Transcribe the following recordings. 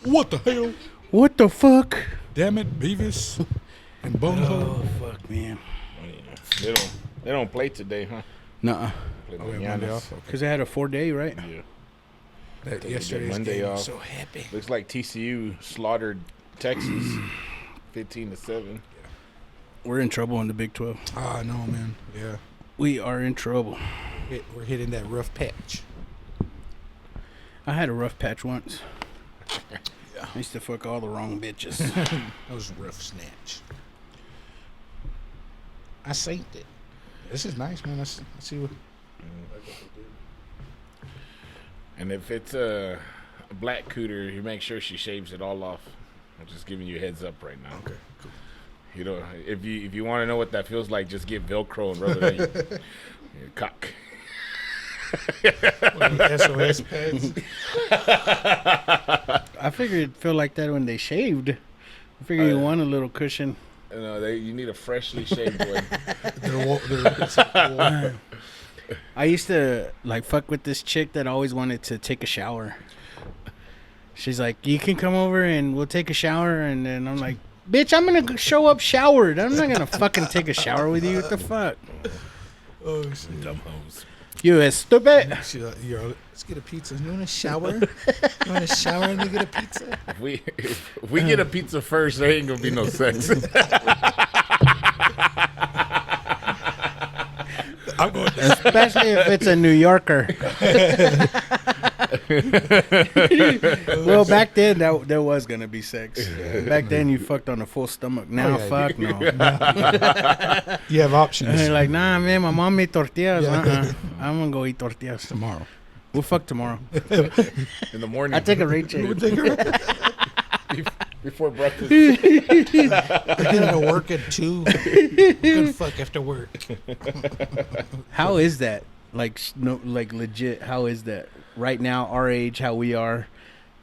What the hell? What the fuck? Damn it, Beavis and Bonehead. Oh fuck, man. They don't play today, huh? Nuh-uh. Play Oh, we have mañana. Monday off. Okay. Because they had a 4-day, right? Yeah. That They yesterday's get Monday game off. was so happy. Looks like TCU slaughtered Texas 15-7. We're in trouble in the Big 12. Ah, no, man. Yeah. We are in trouble. We're hitting that rough patch. I had a rough patch once. Yeah. I used to fuck all the wrong bitches. That was rough snatch. I synced it. This is nice, man. Let's see what. And if it's a black cooter, you make sure she shaves it all off. I'm just giving you a heads up right now. Okay, cool. You know, if you want to know what that feels like, just get Velcro and rub it on your cock. SOS pads. I figured it'd feel like that when they shaved. I figured you want a little cushion. You need a freshly shaved one. I used to like fuck with this chick that always wanted to take a shower. She's like, you can come over and we'll take a shower. And then I'm like, bitch, I'm going to show up showered. I'm not going to fucking take a shower with you. What the fuck? Oh, shit. Dumb hoes. You is stupid. Let's get a pizza. You want to shower? You want to shower and we get a pizza? If we get a pizza first, there ain't going to be no sex. I'm going to. Especially if it's a New Yorker. Well, back then, there was going to be sex. Back then, you fucked on a full stomach. Now, fuck no. You have options. You're like, nah, man, my mom made tortillas. I'm going to go eat tortillas. Tomorrow. We'll fuck tomorrow. In the morning. I take a rate check. Before breakfast. I get to work at 2. Good fuck after work. How is that? Like, no, like legit, how is that? Right now, our age, how we are,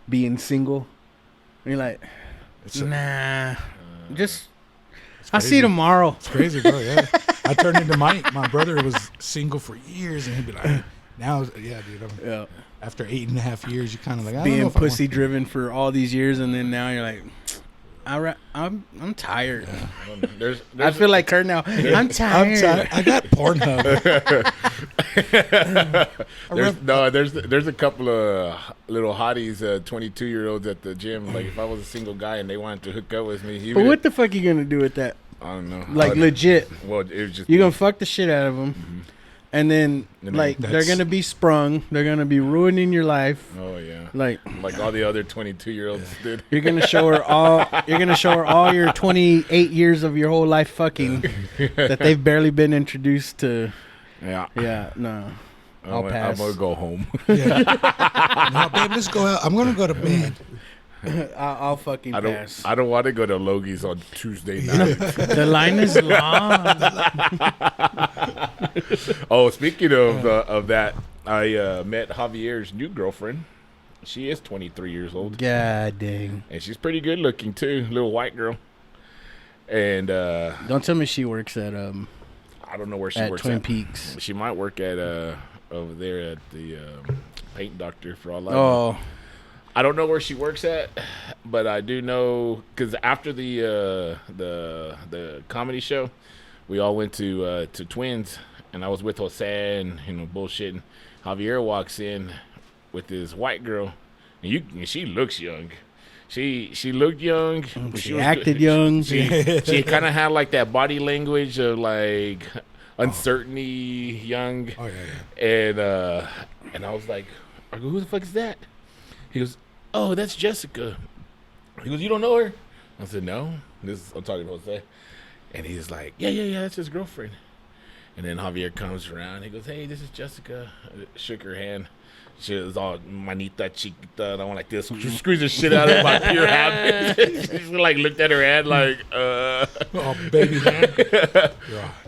being single. You're like, nah. I'll see you tomorrow. It's crazy, bro, yeah. I turned into my brother was single for years, and he'd be like, now, yeah, dude. Yeah. After 8.5 years, you kind of like, I don't know Being if I want- pussy driven for all these years, and then now you're like, I'm tired. There's I feel like her now. I'm tired. I got Pornhub. there's a couple of little hotties, 22-year-olds at the gym. Like if I was a single guy and they wanted to hook up with me, But what the fuck you gonna do with that? I don't know. Like legit, Well, it was just you gonna fuck the shit out of them, and then like they're gonna be sprung. They're gonna be ruining your life. Oh yeah. Like all the other 22-year-olds did. you're gonna show her all. You're gonna show her all your 28 years of your whole life fucking that they've barely been introduced to. Yeah. Yeah, no. I'll pass. I'm gonna go home. No, babe, let's go out. I'm gonna go to bed. I'll fucking pass. I don't want to go to Logie's on Tuesday night. The line is long. Oh, speaking of that, I met Javier's new girlfriend. She is 23 years old. God dang. And she's pretty good looking too, little white girl. And Don't tell me she works at I don't know where she at works Twin at. Peaks. She might work at over there at the paint doctor for all I know. Oh, I don't know where she works at, but I do know because after the comedy show, we all went to Twins, and I was with Jose and bullshitting. Javier walks in with this white girl, and she looks young. She looked young. she acted young. She kind of had like that body language of like uncertainty, young. Oh yeah. And I was like, who the fuck is that? He goes, oh, that's Jessica. He goes, you don't know her? I said, no. I'm talking to Jose. And he's like, yeah, that's his girlfriend. And then Javier comes around. He goes, hey, this is Jessica. I shook her hand. She was all manita chiquita. And I went like this. Squeeze the shit out of my pure habit. She like looked at her hand like, Oh, baby, man.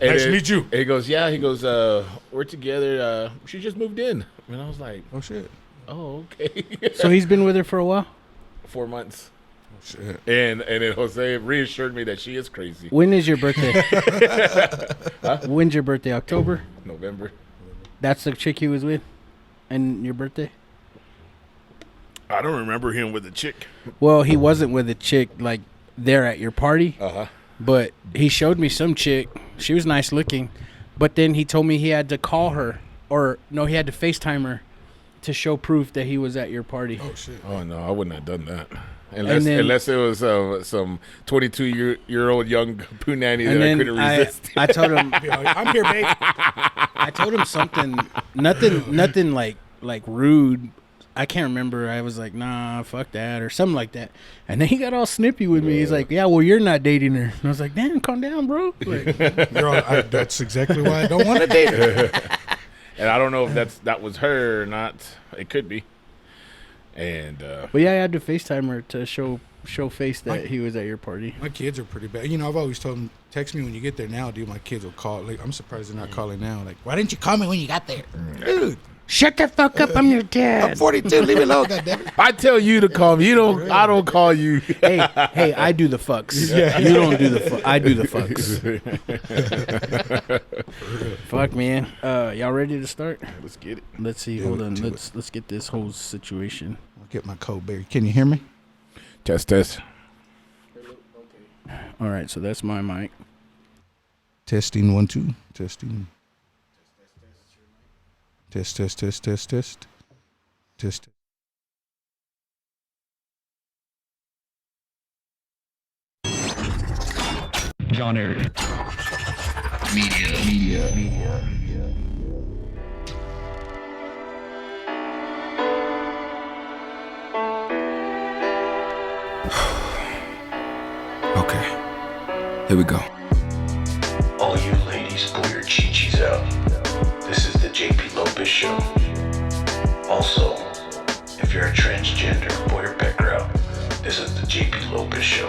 Nice to meet you. He goes, yeah. He goes, we're together. She just moved in. And I was like, Oh shit. oh, okay. So he's been with her for a while? 4 months. Oh shit. And then Jose reassured me that she is crazy. When is your birthday? When's your birthday? October? November. That's the chick he was with? And your birthday? I don't remember him with a chick. Well, he wasn't with a chick like there at your party. Uh-huh. But he showed me some chick. She was nice looking. But then he told me he had to call her. Or, no, he had to FaceTime her to show proof that he was at your party. Oh shit. Oh, no, I wouldn't have done that. Unless it was some 22-year-old young poo nanny that I couldn't resist. I told him, I'm here, babe. I told him something, nothing like rude. I can't remember. I was like, nah, fuck that, or something like that. And then he got all snippy with me. He's like, yeah, well, you're not dating her. And I was like, damn, calm down, bro. Like, That's exactly why I don't want to date her. And I don't know if that was her or not. It could be. And but yeah, I had to FaceTime her to show face that he was at your party. My kids are pretty bad. You know, I've always told them, text me when you get there now, dude. My kids will call. Like, I'm surprised they're not calling now. Like, why didn't you call me when you got there? Dude, shut the fuck up, I'm your dad. I'm 42. Leave me alone, goddammit. I tell you to call me. I don't call you. Hey, I do the fucks. Yeah. You don't do the fucks. I do the fucks. Fuck, man. Y'all ready to start? Let's get it. Let's see. Do Hold it, on. do Let's get this whole situation. I'll get my cold berry. Can you hear me? Test. All right, so that's my mic. Testing 1 2. Testing. Test. Genre. Media. Okay, here we go. All you ladies, pull your chi-chis out. This is the JP Lopez Show. Also, if you're a transgender, pull your pecker out. This is the JP Lopez Show.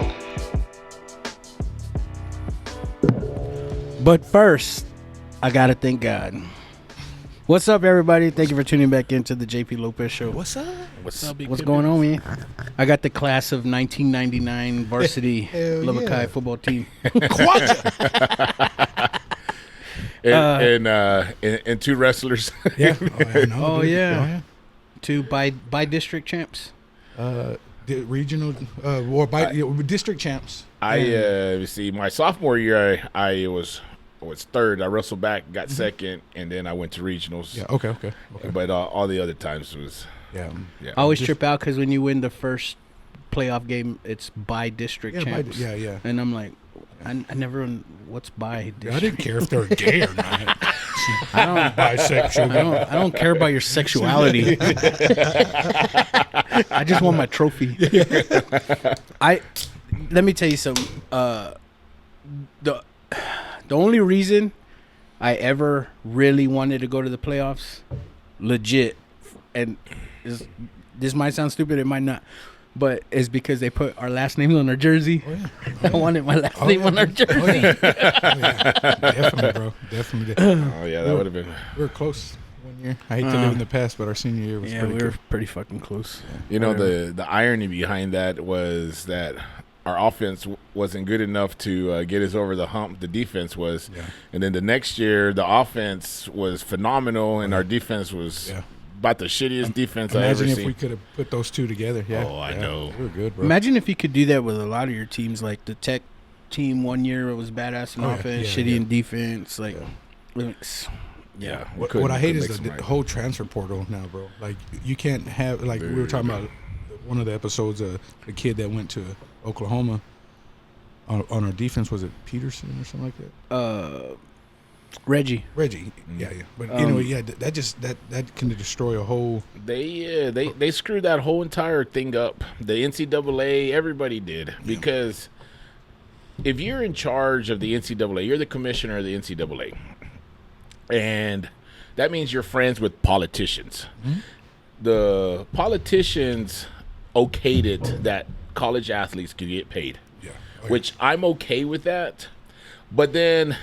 But first, I gotta thank God. What's up, everybody? Thank you for tuning back into the JP Lopez Show. What's up? What's going on, man? I got the class of 1999 varsity Hell Lubbock yeah. High football team. And two wrestlers. Yeah. I know, Oh, dude. yeah. Two by district champs. The regional or by district champs. I see. My sophomore year, I was third. I wrestled back, got second, and then I went to regionals. Yeah. Okay. But all the other times was Yeah. I always trip out because when you win the first playoff game, it's by district Yeah. champs. Yeah. And I'm like, I never. What's by district? I didn't care if they were gay or not. I don't. Bisexual. I don't care about your sexuality. I just want my trophy. Let me tell you something. The only reason I ever really wanted to go to the playoffs, legit, and this might sound stupid, it might not, but it's because they put our last names on our jersey. Oh, yeah. I wanted my last name on our jersey. Oh, yeah. Definitely, bro. Definitely. Oh yeah, that would have been. We were close one year. I hate to live in the past, but our senior year was Yeah, pretty we were good. pretty fucking close. You know, the irony behind that was that our offense wasn't good enough to get us over the hump. The defense was, and then the next year the offense was phenomenal, and our defense was about the shittiest defense I ever Imagine if seen. we could have put those two together. Yeah. Oh, I know. We were good, bro. Imagine if you could do that with a lot of your teams, like the Tech team one year it was badass in offense, shitty in defense. Like, Yeah. What I hate is the whole transfer portal now, bro. Like, you can't have, like, we were talking about one of the episodes, the kid that went to Oklahoma on our defense. Was it Peterson or something like that? Reggie. Yeah. But anyway, that can destroy a whole. They screwed that whole entire thing up. The NCAA, everybody did, because if you're in charge of the NCAA, you're the commissioner of the NCAA, and that means you're friends with politicians. Mm-hmm. The politicians okayed it that college athletes could get paid, which I'm okay with that. But then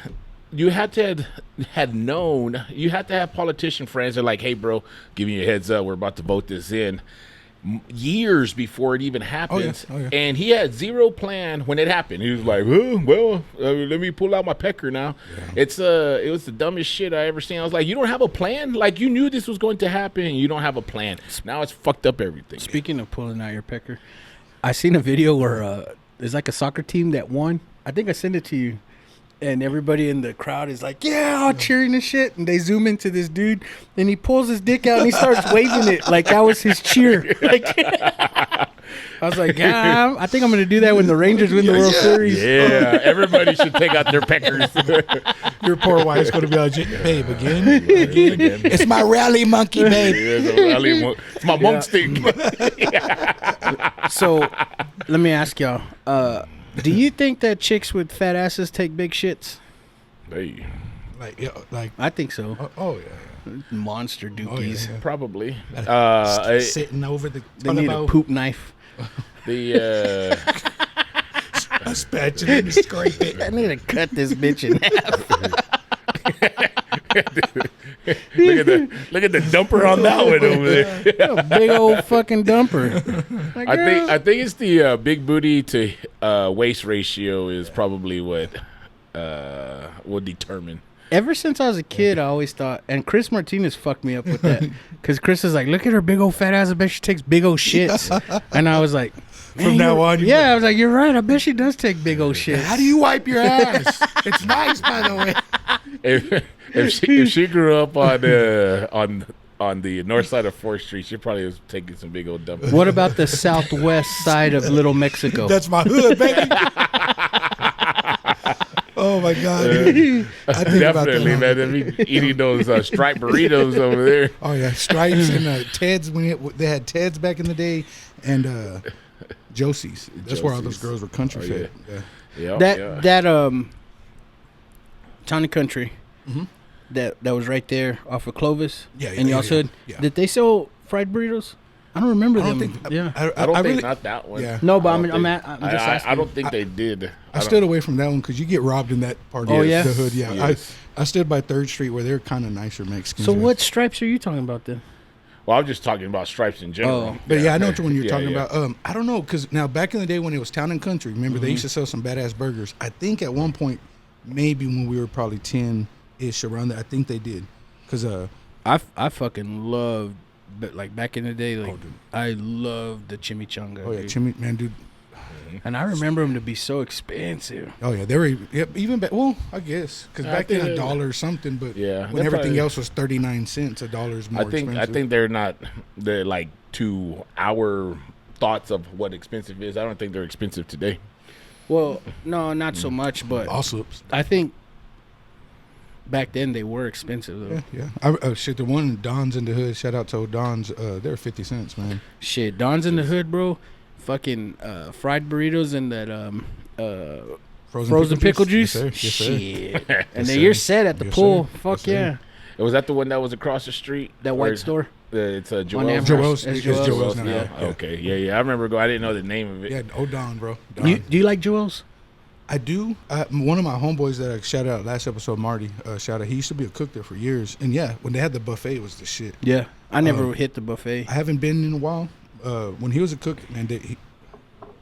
you had to have politician friends that are like, hey, bro, giving you a heads up, we're about to vote this in. years before it even happens. Oh, yeah. And he had zero plan when it happened. He was like, well, let me pull out my pecker now. Yeah. It was the dumbest shit I ever seen. I was like, you don't have a plan? Like, you knew this was going to happen and you don't have a plan. Now it's fucked up everything. Speaking of pulling out your pecker, I seen a video where there's like a soccer team that won. I think I sent it to you. And everybody in the crowd is like, yeah, all cheering and shit. And they zoom into this dude, and he pulls his dick out and he starts waving it like that was his cheer. Like, I was like, yeah, I think I'm going to do that when the Rangers win the World Series. Yeah, everybody should take out their peckers. Your poor wife's going to be like, babe, again? It's my rally monkey, babe. It's my monk stick. So, let me ask y'all. Do you think that chicks with fat asses take big shits? Hey. Like I think so. Oh yeah. Monster dookies. Yeah. Probably. Sitting over the They need a poop knife. The a spatula and scrape it. I need to cut this bitch in half. look at the dumper on that one over there. A big old fucking dumper. Like, I think it's the big booty to waist ratio is probably what will determine. Ever since I was a kid, I always thought, and Chris Martinez fucked me up with that, because Chris is like, look at her big old fat ass. I bet she takes big old shits. And I was like, from now on, I was like, you're right. I bet she does take big old shits. How do you wipe your ass? It's nice, by the way. If she grew up on the north side of 4th Street, she probably was taking some big old dump. What about the southwest side of Little Mexico? That's my hood, baby. Oh my God! I think Definitely, about that. man. They be eating those striped burritos over there. Oh yeah, stripes and Ted's. They had Ted's back in the day, and Josie's. That's where all those girls were country fed. Yeah. That Town and Country. Mm-hmm. That was right there off of Clovis. Yeah, and y'all said, did they sell fried burritos? I don't remember them. I don't think really, not that one. Yeah. No, but I'm just asking. I don't think they did. I stood away from that one because you get robbed in that part of the hood. Yeah, yes. I stood by 3rd Street where they're kind of nicer Mexicans. So what stripes are you talking about then? Well, I'm just talking about stripes in general. But I know which one you're talking about. I don't know, because now back in the day when it was Town and Country, remember they used to sell some badass burgers. I think at one point, maybe when we were probably 10-ish around there, I think they did. Because I fucking loved, but like back in the day, like I loved the chimichanga. Oh yeah, dude. And I remember them to be so expensive. Oh yeah, they were even back. Well, I guess because back then $1 or something, but when everything else was 39 cents, $1 more. I think they're like to our thoughts of what expensive is. I don't think they're expensive today. Well, no, not so much, but I think back then they were expensive though. Yeah. Shit, the one Don's in the Hood. Shout out to Don's. They're 50 cents, man. Shit, Don's in the Hood, bro. Fucking fried burritos and that frozen pickle juice. Yes, sir. Shit. And then you're set at the pool. Sir. Fuck yeah. Was that the one that was across the street? That white store? It's Joel's. Joel's. It's Joel's now. Yeah. Okay. Yeah. I remember going. I didn't know the name of it. Yeah. Don, bro. Do you like Joel's? I do. One of my homeboys that I shouted out last episode, Marty, shout out. He used to be a cook there for years. And yeah, when they had the buffet, it was the shit. Yeah. I never hit the buffet. I haven't been in a while. When he was a cook, man, the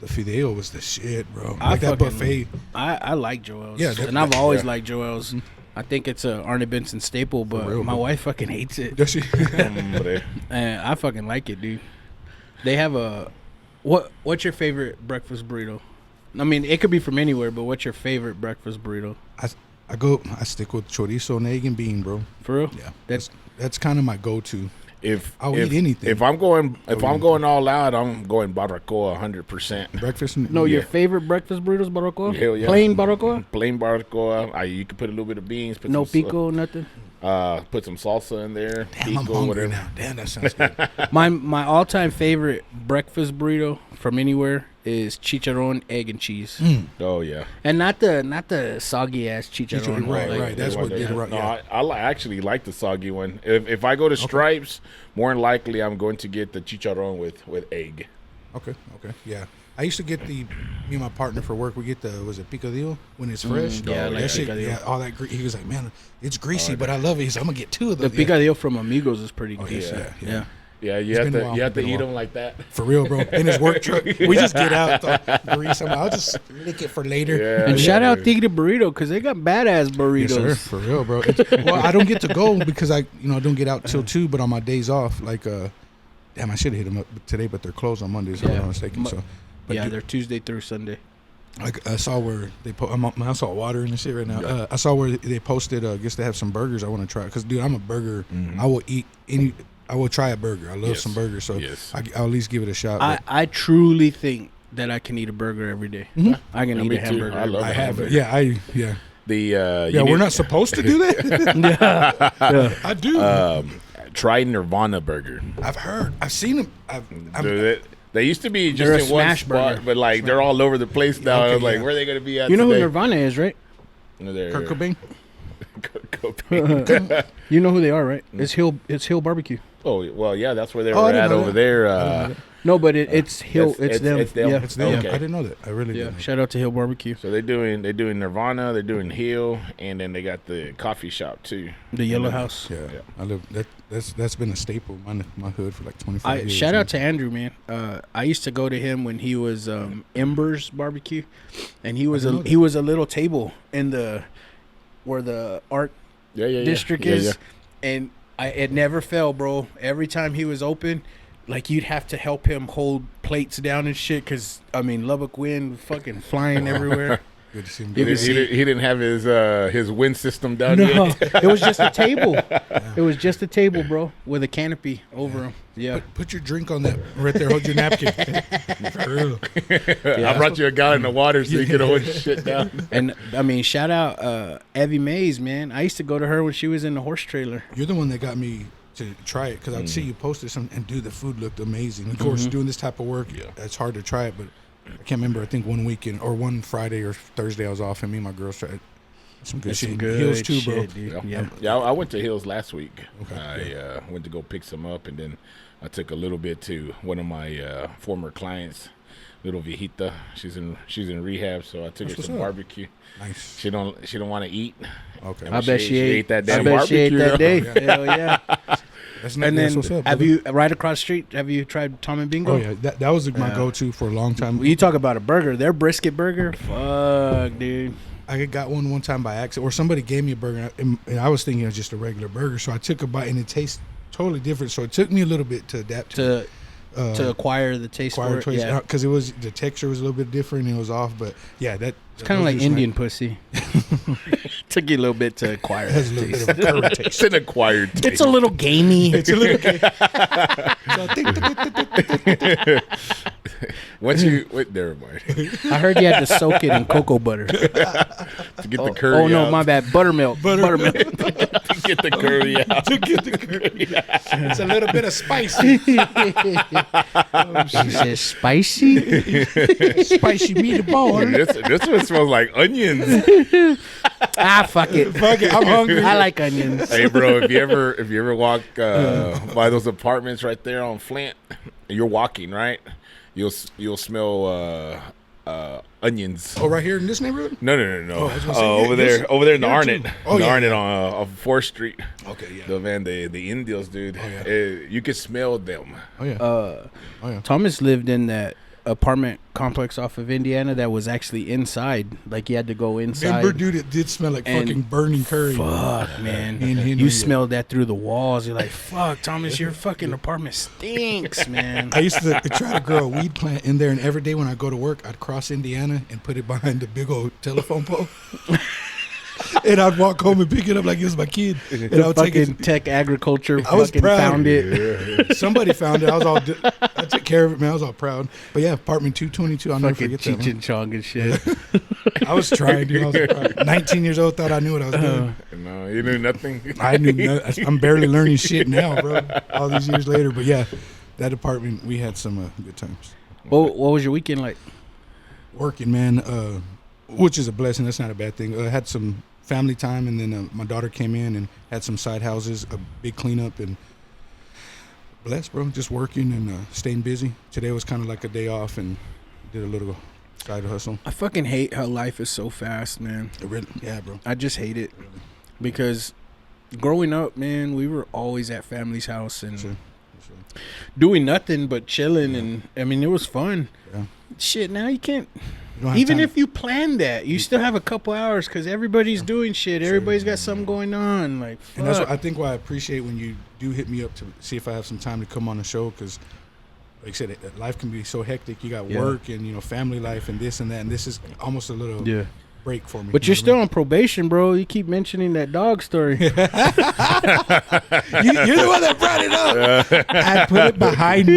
fideo was the shit, bro. Like that buffet. I like Joel's. Yeah, and I've always liked Joel's. I think it's a Arne Benson staple, but my wife fucking hates it. Does she? And I fucking like it, dude. They have a what's your favorite breakfast burrito? I mean, it could be from anywhere, but what's your favorite breakfast burrito? I stick with chorizo and egg and bean, bro. For real? Yeah. That's kind of my go-to. I'll eat anything. If I'm going all out, I'm going barbacoa 100%. Breakfast? No, your favorite breakfast burritos barbacoa? Hell yeah. Plain barbacoa? Plain barbacoa. You can put a little bit of beans. Put no pico, nothing? Put some salsa in there. Damn, pico, I'm hungry whatever. now. Damn, that sounds good. My all-time favorite breakfast burrito from anywhere is chicharron, egg, and cheese. Oh yeah, and not the soggy ass chicharron. Right. That's what did it right. No, yeah. I actually like the soggy one. If I go to Stripes, more than likely I'm going to get the chicharron with egg. Okay, yeah. I used to get me and my partner for work. We get was it picadillo when it's fresh? That shit. Yeah, all that. He was like, man, it's greasy, but I love it. He's like, I'm gonna get 2 of them. The picadillo from Amigos is pretty good. Yeah. Yeah, you It's have been a to while. you have to Been a eat while. them like that. For real, bro. In his work truck, we just get out, grease them. I'll just lick it for later. Yeah. And shout out Tigre Burrito because they got badass burritos. Yes, sir. For real, bro. Well, I don't get to go because I don't get out till 2. But on my days off, like, damn, I should have hit them up today, but they're closed on Mondays. If I'm not mistaken. So, but Yeah, dude, they're Tuesday through Sunday. like I saw where they I saw water and shit right now. I saw where they posted. I guess they have some burgers I want to try. Cause dude, I'm a burger. I will eat any. I will try a burger. I love some burgers. So I'll at least give it a shot. I truly think that I can eat a burger every day. I can eat a hamburger. I love I a have hamburger. it. Yeah. The We're not supposed to do that. I do. Try Nirvana burger. I've heard. I've seen them. Dude, they used to be They're a just in one smash spot, burger. but like they're all over the place now. Okay, I was like, yeah. where are they going to be at You know who today? Nirvana is, right? They're- Kurt Cobain. Kurt Cobain. You know who they are, right? It's Hill Barbecue. Oh, well, yeah, that's where they Oh, I were didn't at know over that. there. No, but it's Hill. It's them. It's them. Yeah. It's them. Okay. I didn't know that. I really Yeah. didn't. Shout out to Hill Barbecue. So they're doing Nirvana, they're doing Hill, and then they got the coffee shop too. The Yellow House. Yeah, I live. That's been a staple in my hood for like 25 years. Shout out to Andrew, man. I used to go to him when he was Embers Barbecue, and he was a little table in where the art district is, and it never fell, bro. Every time he was open, like you'd have to help him hold plates down and shit, cause I mean Lubbock wind fucking flying everywhere. Good to see him. You can He didn't have his wind system down No, yet. it was just a table. It was just a table, bro, with a canopy over him. Yeah. Put your drink on that right there. Hold your napkin. For real. I brought you a gallon of water so you could hold your shit down. And I mean, shout out Evie Mays, man. I used to go to her when she was in the horse trailer. You're the one that got me to try it because I'd see you posted something and dude, the food looked amazing. Of course, doing this type of work, it's hard to try it, but I can't remember. I think one weekend or one Friday or Thursday I was off and me and my girls tried some good shit. Hills too, bro. Dude. Yeah, I went to Hills last week. Okay. I went to go pick some up, and then I took a little bit to one of my former clients, little viejita. She's in rehab, so I took her some barbecue. Nice. She don't want to eat. Okay. I bet she ate that damn I bet she ate barbecue. that day. Hell yeah. That's And then what's up, have brother. you right across the street? Have you tried Tom and Bingo? Oh yeah, that was my go-to for a long time. When you talk about a burger, their brisket burger, fuck, dude. I got one time by accident, or somebody gave me a burger, and I was thinking it was just a regular burger. So I took a bite, and it tastes totally different. So it took me a little bit to adapt to Acquire the taste for it. Yeah. because it was the texture was a little bit different, and it was off. But yeah, It's kind of like Indian pussy. Took you a little bit to acquire It has a that little taste. bit of a curry taste. It's an acquired taste. It's a little gamey. It's a little. Once you wait, never mind. I heard you had to soak it in cocoa butter. To get the curry Oh no, out. my bad. Buttermilk. Buttermilk. To get the curry out. to get the curry. It's a little bit of spicy. She says spicy. Spicy meatball. This one smells like onions. Fuck it. Fuck it, I'm hungry. I like onions. Hey, bro, if you ever walk by those apartments right there on Flint, you're walking right, you'll smell onions. Oh, right here in this neighborhood. No. Oh, I was gonna say, over this- there in the here Arnett. too. Oh, the yeah. Arnett on 4th Street. Okay, yeah. The Indios, dude. yeah. You can smell them. Oh yeah. Thomas lived in that apartment complex off of Indiana that was actually inside. Like you had to go inside. Remember, dude, it did smell like And fucking burning curry. Fuck, man. In Henry, You yeah. smelled that through the walls. You're like, fuck, Thomas, your fucking apartment stinks, man. I used to try to grow a weed plant in there, and every day when I go to work, I'd cross Indiana and put it behind the big old telephone pole. And I'd walk home and pick it up like it was my kid. And I would take Fucking it. tech agriculture I was fucking proud. found it. Somebody found it. I took care of it, man. I was all proud. But yeah, apartment 222. I'll never Fucking forget that. Cheech and Chong and shit. I was trying, dude. I was proud. 19 years old, thought I knew what I was doing. No, you knew nothing. I knew. I'm barely learning shit now, bro. All these years later. But yeah, that apartment, we had some good times. What was your weekend like? Working, man, which is a blessing. That's not a bad thing. Had some family time, and then my daughter came in and had some side houses, a big cleanup, and blessed, bro. Just working and staying busy. Today was kind of like a day off, and did a little side hustle. I fucking hate how life is so fast, man. Yeah, bro. I just hate it because growing up, man, we were always at family's house and Sure. doing nothing but chilling, and I mean, it was fun. Yeah. Shit, now you can't. You don't have Even time. if you plan that, you still have a couple hours because everybody's doing shit. Everybody's got something going on. Like, fuck. And that's what I think. Why I appreciate when you do hit me up to see if I have some time to come on the show, because, like I said, life can be so hectic. You got work and family life and this and that, and this is almost a little break for me. But you're still on probation, bro. You keep mentioning that dog story. You're the one that brought it up. I put it behind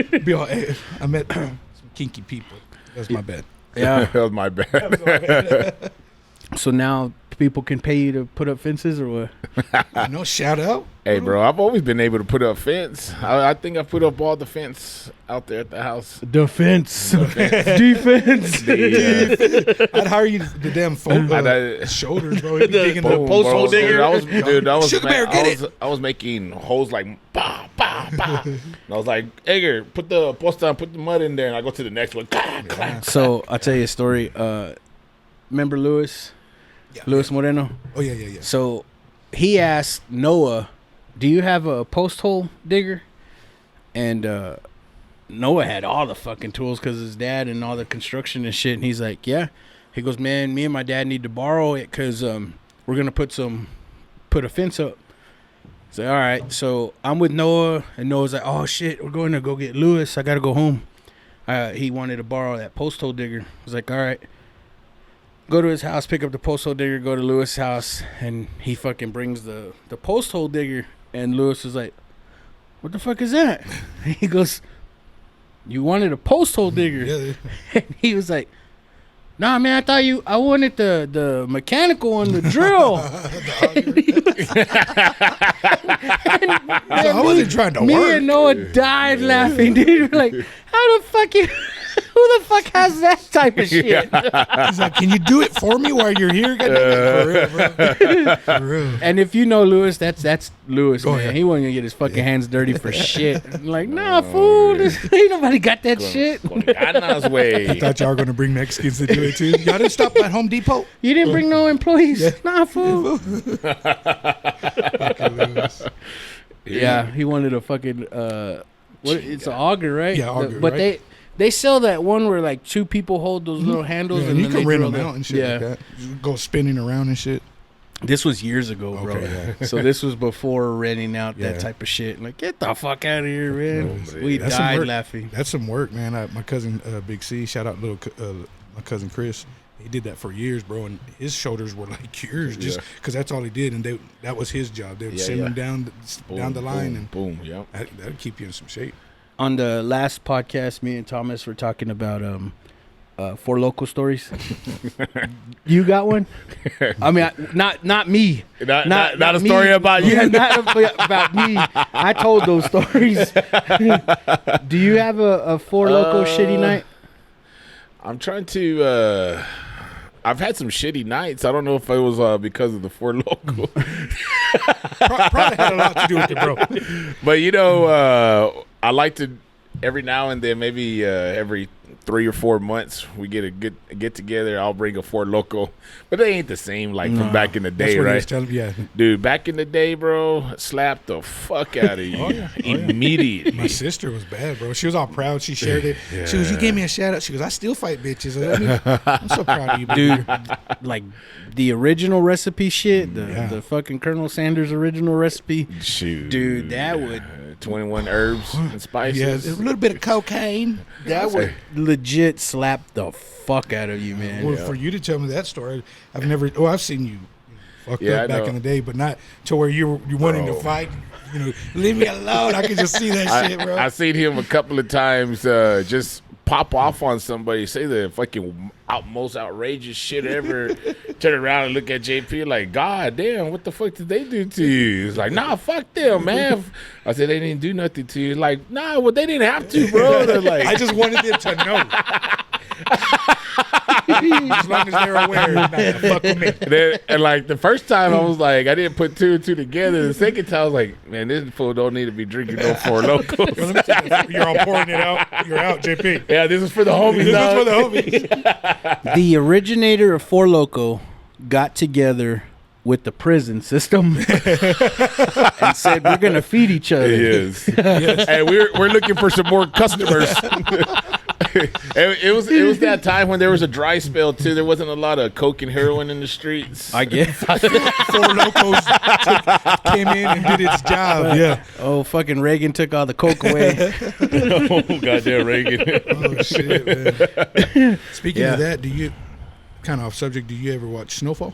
me. Be all, hey, I met some kinky people. That's my bad. Yeah. That was my bad. So now people can pay you to put up fences or what? No shout out. Hey, bro, I've always been able to put up fence. I think I put up all the fence out there at the house. Defense. Defense. I'd hire you the damn shoulders, bro. You'd be digging the post hole digger. I was Sugar Bear, get I was making holes like bah, bah, bah. And I was like, Edgar, put the post down, put the mud in there, and I go to the next one. Clap, clap. So I'll tell you a story. Remember Luis? Yeah. Luis Moreno? Oh, yeah. So he asked Noah, do you have a post hole digger? And Noah had all the fucking tools because his dad and all the construction and shit. And he's like, yeah. He goes, man, me and my dad need to borrow it because we're going to put a fence up. He's like, all right. So I'm with Noah, and Noah's like, oh, shit, we're going to go get Luis. I got to go home. He wanted to borrow that post hole digger. I was like, all right. Go to his house, pick up the post hole digger, go to Lewis' house, and he fucking brings the post hole digger. And Lewis is like, what the fuck is that? And he goes, you wanted a post hole digger? Yeah. And he was like, nah, man, I wanted the mechanical one, the drill. I wasn't trying to Me work. and Noah died laughing, dude. We're like, how the fuck you... Who the fuck has that type of shit? He's like, can you do it for me while you're here? For real, bro. For real. And if you know Lewis, that's Lewis, Go man. ahead. He wasn't gonna get his fucking hands dirty for shit. I'm like, nah, fool. Ain't nobody got that shit. Gana's way. I thought y'all were going to bring Mexicans to do it, too. Y'all didn't stop at Home Depot? You didn't bring no employees. Yeah. Nah, fool. Yeah, he wanted a fucking it's an auger, right? Yeah, auger, but right? they sell that one where like two people hold those little handles, Yeah, and you then can they rent drill them the- out and shit yeah. like that. Just go spinning around and shit. This was years ago, bro. Okay, yeah. So this was before renting out Yeah. that type of shit. Like, get the fuck out of here, man. No, We That's some died work. laughing. That's some work, man. My cousin, Big C, shout out my cousin Chris. He did that for years, bro, and his shoulders were like yours, just because that's all he did, and that was his job. They would send him down the line, and boom, yep. that'd keep you in some shape. On the last podcast, me and Thomas were talking about Four Local stories. You got one? I mean, not me. Not a me. story about you. Yeah, not about me. I told those stories. Do you have a Four Local shitty night? I'm trying to. I've had some shitty nights. I don't know if it was because of the Four Local. Probably had a lot to do with it, bro. But I like to every now and then, maybe every 3 or 4 months, we get together. I'll bring a Four Local, but they ain't the same like from back in the That's day, what he right? was telling me, yeah. Dude, back in the day, bro, slapped the fuck out of you immediately. My sister was bad, bro. She was all proud. She shared it. She goes, you gave me a shout out. She goes, I still fight bitches. I'm so proud of you, Dude, like the original recipe shit, the fucking Colonel Sanders original recipe. Shoot, Dude, that would 21 herbs and spices. Yeah, a little bit of cocaine. that would legit slap the fuck out of you, man. Well, for you to tell me that story, I've seen you fucked Yeah, up I back know. in the day, but not to where you're wanting to fight. Leave me alone. I can just see that shit, bro. I seen him a couple of times just pop off on somebody, say the fucking most outrageous shit ever, turn around and look at JP like, God damn, what the fuck did they do to you? It's like, nah, fuck them, man. I said, they didn't do nothing to you. Like, nah, well, they didn't have to, bro. They're like, I just wanted them to know. As long as they're aware, not to fuck with me. and like the first time I was like, I didn't put 2 and 2 together. The second time I was like, man, this fool don't need to be drinking no Four Locals. You're all pouring it out. You're out, JP. Yeah, this is for the homies. This dog. is for the homies. The originator of Four Loco got together with the prison system and said we're gonna feed each other. Yes. And we're looking for some more customers. It was that time when there was a dry spell too. There wasn't a lot of coke and heroin in the streets. I guess. Four Locos came in and did its job. Yeah. Oh, fucking Reagan took all the coke away. Oh, goddamn Reagan. Oh shit, man. Speaking of that, do you kind of off subject? Do you ever watch Snowfall?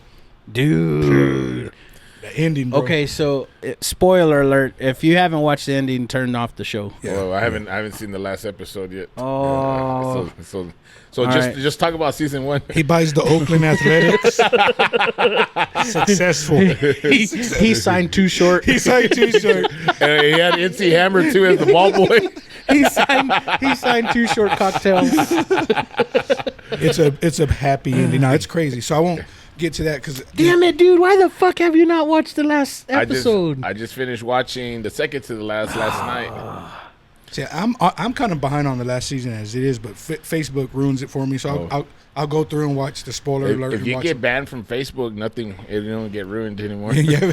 Dude. The ending, bro. Okay, so spoiler alert: if you haven't watched the ending, turn off the show. Yeah. Well, I haven't seen the last episode yet. Oh. So All just talk about season 1. He buys the Oakland Athletics. Successful. He signed Too Short. He signed Too Short. He had NC Hammer too as the ball boy. he signed Too Short Cocktails. It's a happy ending. No, it's crazy. So I won't get to that because Damn it, dude! Why the fuck have you not watched the last episode? I just finished watching the second to the last night. See, I'm kind of behind on the last season as it is, but Facebook ruins it for me. So I'll go through and watch the spoiler alert. If you get banned from Facebook, it don't get ruined anymore. You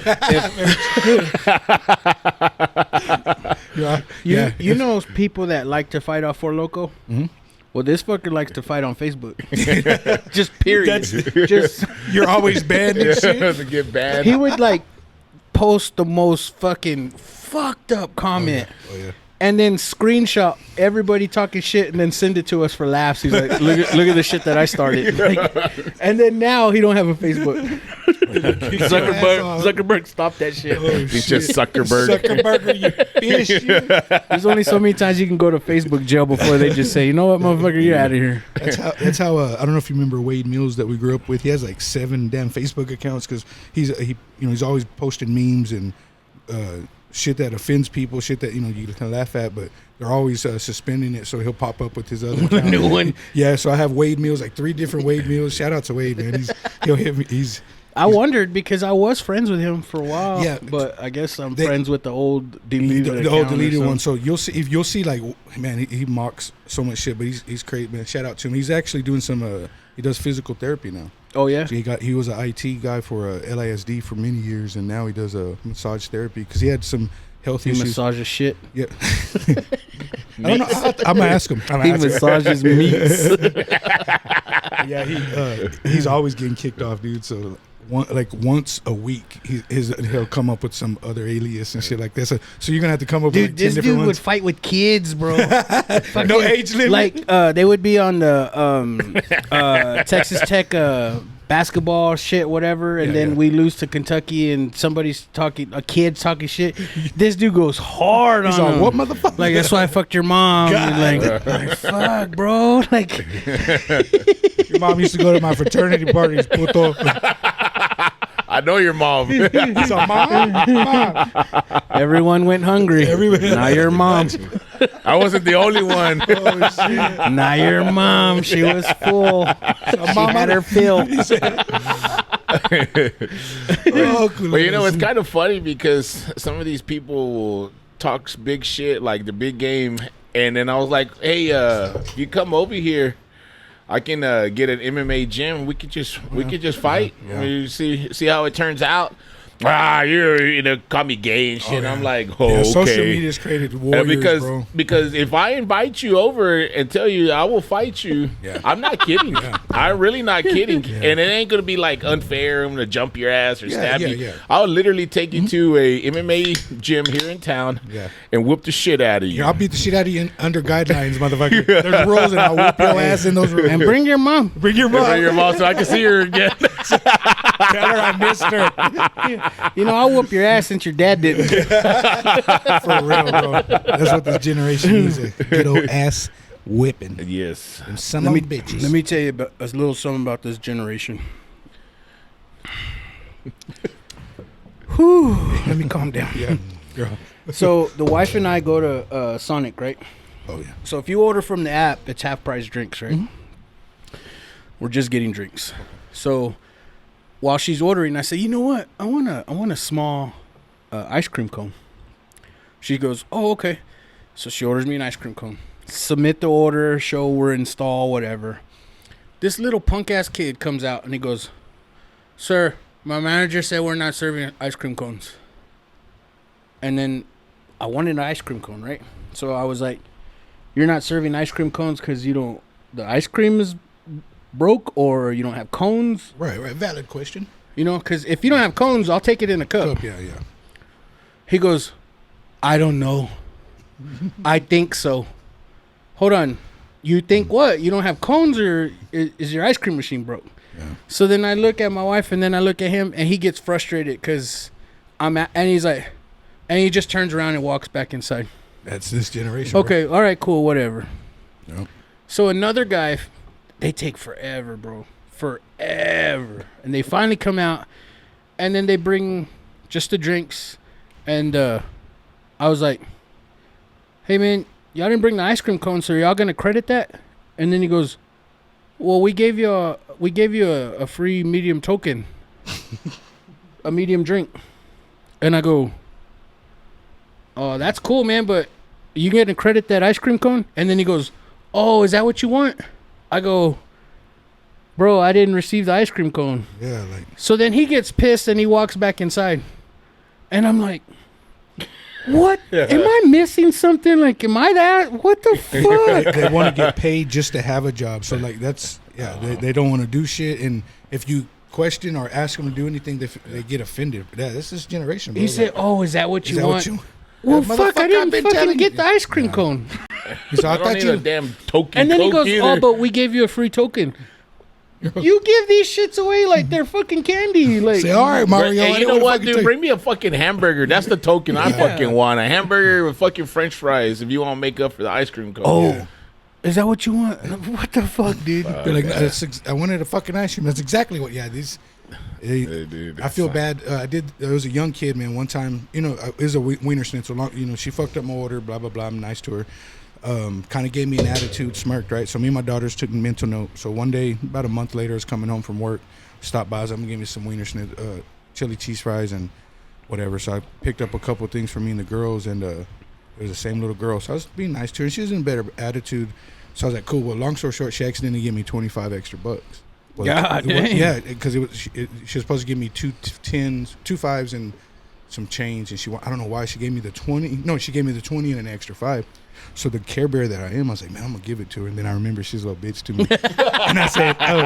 know people that like to fight off Four Loko? Mm-hmm. Well, this fucker likes to fight on Facebook. Just period. Just You're always banned and shit. To get banned. he would like post the most fucking fucked up comment. Oh yeah. And then screenshot everybody talking shit and then send it to us for laughs. He's like, look at the shit that I started. Like, and then now he don't have a Facebook. Zuckerberg stopped that shit. Oh, He's shit. just Zuckerberg. Zuckerberg, you bitch. There's only so many times you can go to Facebook jail before they just say, you know what, motherfucker, you're out of here. That's how. I don't know if you remember Wade Mills that we grew up with. He has like 7 damn Facebook accounts because he's always posting memes and shit that offends people, shit that you can laugh at, but they're always suspending it, so he'll pop up with his other account. New one. Yeah, so I have Wade Mills, like 3 different Wade Mills. Shout out to Wade, man. He'll hit me. I wondered because I was friends with him for a while. Yeah, but I guess I'm friends with the old deleted the old account deleted or one. So you'll see like, man, he mocks so much shit, but he's great, man. Shout out to him. He's actually doing some he does physical therapy now. Oh yeah. So he was an IT guy for LASD for many years, and now he does massage therapy because he had some health He issues. massages shit. Yeah. I don't know. I'm gonna ask him. He massages meats. Yeah, he's always getting kicked off, dude. So once a week, he'll come up with some other alias and shit like that. So you're gonna have to come up with like 10 this different dude ones. would fight with kids, bro. No age limit. Like they would be on the Texas Tech basketball shit, whatever, and then we lose to Kentucky, and a kid's talking shit. This dude goes hard He's on all, him. what motherfucker? Like, that's why I fucked your mom. Like, fuck, bro. Like, your mom used to go to my fraternity parties, puto. I know your mom. He's a mom. everyone went hungry. Now your mom. I wasn't the only one. Oh, shit. Now your mom. She was full. She had her fill. But it's kind of funny because some of these people will talk big shit, like the big game, and then I was like, hey, if you come over here, I can get an MMA gym. We could just fight. Yeah. We see how it turns out. You call me gay and shit. Oh, yeah. I'm like, Yeah, okay. social media's created warriors, bro. Because if I invite you over and tell you I will fight you, I'm not kidding. I'm really not kidding. And it ain't gonna be like unfair. I'm gonna jump your ass or stab you. Yeah. I'll literally take you to a MMA gym here in town and whoop the shit out of you. Yeah, I'll beat the shit out of you under guidelines, motherfucker. There's rules, and I'll whoop your ass in those rules. And bring your mom. Bring your mom. Bring your mom so I can see her again. Tell her I missed her. I'll whoop your ass since your dad didn't. For real, bro. That's what this generation needs, a good old ass whipping. Yes. And some of them bitches. Let me tell you about a little something about this generation. Whew. Let me calm down. Yeah. Girl. So the wife and I go to Sonic, right? Oh, yeah. So if you order from the app, it's half price drinks, right? Mm-hmm. We're just getting drinks. So while she's ordering, I say, you know what? I want a small ice cream cone. She goes, oh, okay. So she orders me an ice cream cone. Submit the order, show we're install, whatever. This little punk ass kid comes out and he goes, sir, My manager said we're not serving ice cream cones. And then I wanted an ice cream cone, right? So I was like, you're not serving ice cream cones because the ice cream is broke or you don't have cones? Right. Valid question. You know, because if you don't have cones, I'll take it in a cup. Yeah. He goes, I don't know. I think so. Hold on. You think what? You don't have cones or is your ice cream machine broke? Yeah. So then I look at my wife and then I look at him and he gets frustrated because and he's like, and he just turns around and walks back inside. That's this generation. Okay, all right, cool, whatever. Yep. So another guy, they take forever, bro. Forever. And they finally come out and then they bring just the drinks. And I was like, hey, man, y'all didn't bring the ice cream cone, so are y'all going to credit that? And then he goes, well, we gave you a free medium token, a medium drink. And I go, oh, that's cool, man, but you going to credit that ice cream cone? And then he goes, oh, is that what you want? I go, bro, I didn't receive the ice cream cone. Yeah, So then he gets pissed and he walks back inside. And I'm like, what? Am I missing something? Like, am I that? What the fuck? They want to get paid just to have a job. So, that's, they don't want to do shit. And if you question or ask them to do anything, they get offended. Yeah, this is generation, bro. He said, oh, is that what you want? Well, fuck, I didn't fucking get the ice cream cone. So I don't need a damn token. And then he goes, either. oh, but we gave you a free token. You give these shits away like they're fucking candy. Like, say, all right, Mario. Hey, you know what, dude? Bring me a fucking hamburger. That's the token I fucking want. A hamburger with fucking French fries. If you want to make up for the ice cream cone. Oh, is that what you want? What the fuck, dude? They're like, I wanted a fucking ice cream. That's exactly what. Yeah, these. Dude, I feel bad. There was a young kid, man. One time, it was a wiener schnitzel. She fucked up my order. Blah blah blah. I'm nice to her. Kind of gave me an attitude, smirked, right? So me and my daughters took mental note. So one day, about a month later, I was coming home from work, stopped by, I was like, I'm gonna give me some wiener schnitzel, chili cheese fries and whatever. So I picked up a couple of things for me and the girls, and it was the same little girl. So I was being nice to her, and she was in a better attitude. So I was like, cool. Well, long story short, she accidentally gave me $25 extra. Well, God damn. Yeah, because she was supposed to give me two 5s and some change, and I don't know why she gave me the 20. No, she gave me the 20 and an extra 5. So the Care Bear that I am, I was like, man, I'm gonna give it to her. And then I remember she's a little bitch to me, and I said, oh,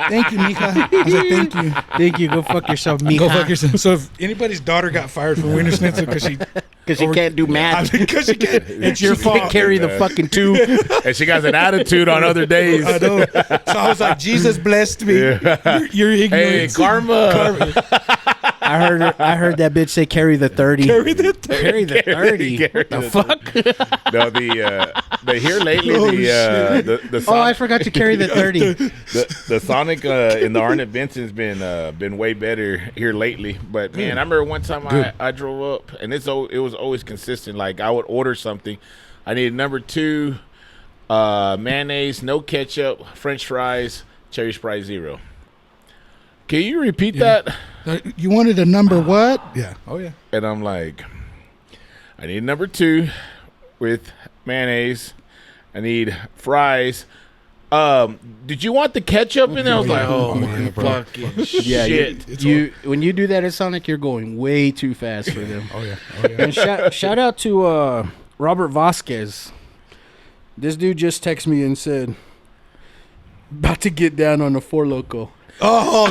thank you, Mika. I was like, thank you. Go fuck yourself, Mika. Go fuck yourself. So if anybody's daughter got fired for wiener schnitzel because she can't do math, because she can't, it's your fault. Can't carry the fucking 2, and she got an attitude on other days. I know. So I was like, Jesus blessed me. Yeah. You're ignorant. Hey, karma. I heard that bitch say carry the 30. Carry the 30. Carry the 30. Carry the fuck? No, the here lately the Sonic, I forgot to carry the 30. the Sonic in the Arnett Benson's been way better here lately. But man, I remember one time I drove up, and it was always consistent. Like, I would order something, I needed number 2, mayonnaise, no ketchup, French fries, cherry Sprite 0. Can you repeat that? You wanted a number what? Yeah. Oh yeah. And I'm like, I need number 2 with mayonnaise. I need fries. Did you want the ketchup in there? I was like, oh my fucking shit. When you do that at Sonic, you're going way too fast for them. Oh yeah. And shout out to Robert Vasquez. This dude just texted me and said, about to get down on the Four Loko. Oh,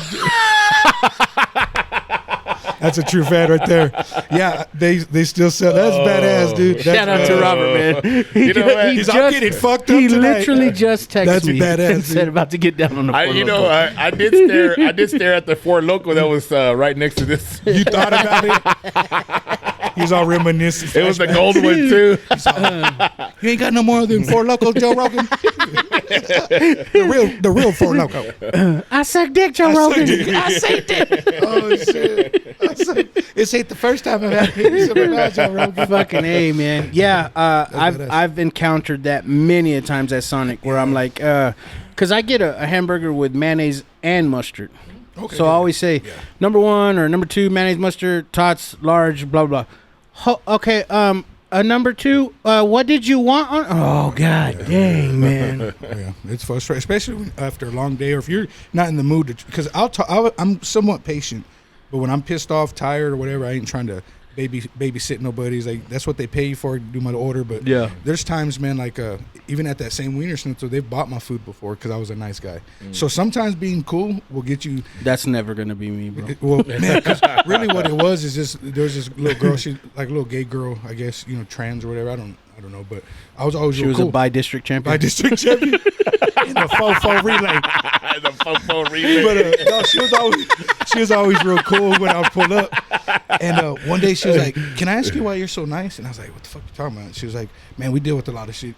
that's a true fan right there. Yeah, they still sell. That's badass, dude. Shout out to Robert, man. He's getting fucked up He tonight. literally just texted me badass, and said about to get down on the Four Loko. I did stare at the Four Loko that was right next to this. You thought about it? He was all reminiscent. It was the gold one too. You ain't got no more than Four Loko, Joe Rogan. the real Four Loko. I suck dick, Joe Rogan. I say dick. Oh shit! This ain't the first time I've had Joe Rogan. Fucking A, man. Yeah, I've encountered that many a times at Sonic where I'm like, because I get a hamburger with mayonnaise and mustard. Okay, so I always say number 1 or number 2 mayonnaise, mustard, tots, large, blah blah. Okay, Number 2, what did you want on? Oh, god dang, man. Yeah, it's frustrating, especially after a long day, or if you're not in the mood. Because I'm somewhat patient, but when I'm pissed off, tired, or whatever, I ain't trying to babysit nobody's. Like that's what they pay you for, to do my order. But Yeah. there's times, man, like even at that same Wiener Schnitzel, they've bought my food before because I was a nice guy. So sometimes being cool will get you. That's never gonna be me, bro. Well, man, 'cause really what it was is just there was this little girl, she like a little gay girl, I guess, trans or whatever. I don't know, but I was always She real was cool. a bi-district champion. By district champion in the fofo relay. The fofo relay. But no, she was always real cool when I would pull up. And one day she was like, "Can I ask you why you're so nice?" And I was like, "What the fuck you talking about?" She was like, "Man, we deal with a lot of shit,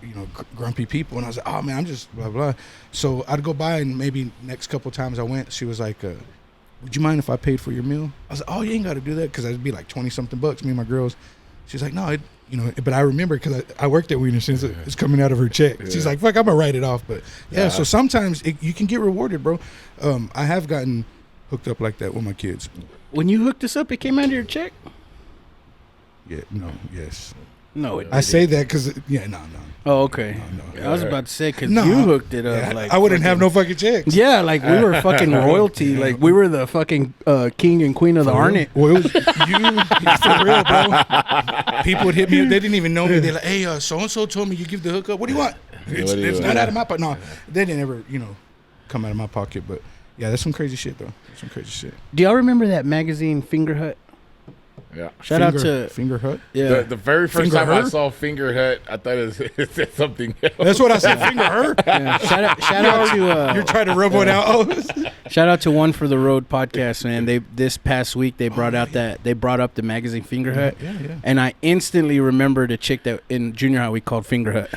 grumpy people." And I was like, "Oh man, I'm just blah blah." So I'd go by, and maybe next couple times I went, she was like, "Would you mind if I paid for your meal?" I was like, "Oh, you ain't got to do that," because it'd be like 20 something bucks. Me and my girls. She's like, "No, but I remember because I worked at Wiener since it's coming out of her check." She's like, "Fuck, I'm gonna write it off." But yeah, so sometimes you can get rewarded, bro. I have gotten hooked up like that with my kids. When you hooked us up, it came out of your check? Yeah, no, yes. No, it I say that because no. Oh, okay. No. I was about to say, because No. you hooked it up. Yeah, like I wouldn't have fucking- no fucking checks. Yeah, like we were fucking royalty. Like we were the fucking king and queen of the Arnett. Well, it was for real, bro. People would hit me. They didn't even know me. They're like, "Hey, so and so told me you give the hookup. What do you want?" It's not out of my pocket. No, they didn't ever, come out of my pocket. But yeah, that's some crazy shit, though. That's some crazy shit. Do y'all remember that magazine Finger Hut? Yeah. Shout out to Finger Hut. yeah. The very first Finger time I Her? saw Finger Hut, I thought it said something else. That's what I said. Finger Hut. Yeah. Shout out to You're trying to rub one out. Oh. shout out to One for the Road podcast, man. This past week they brought up the magazine Finger Hut, Yeah. and I instantly remembered a chick that in junior high we called Finger Hut.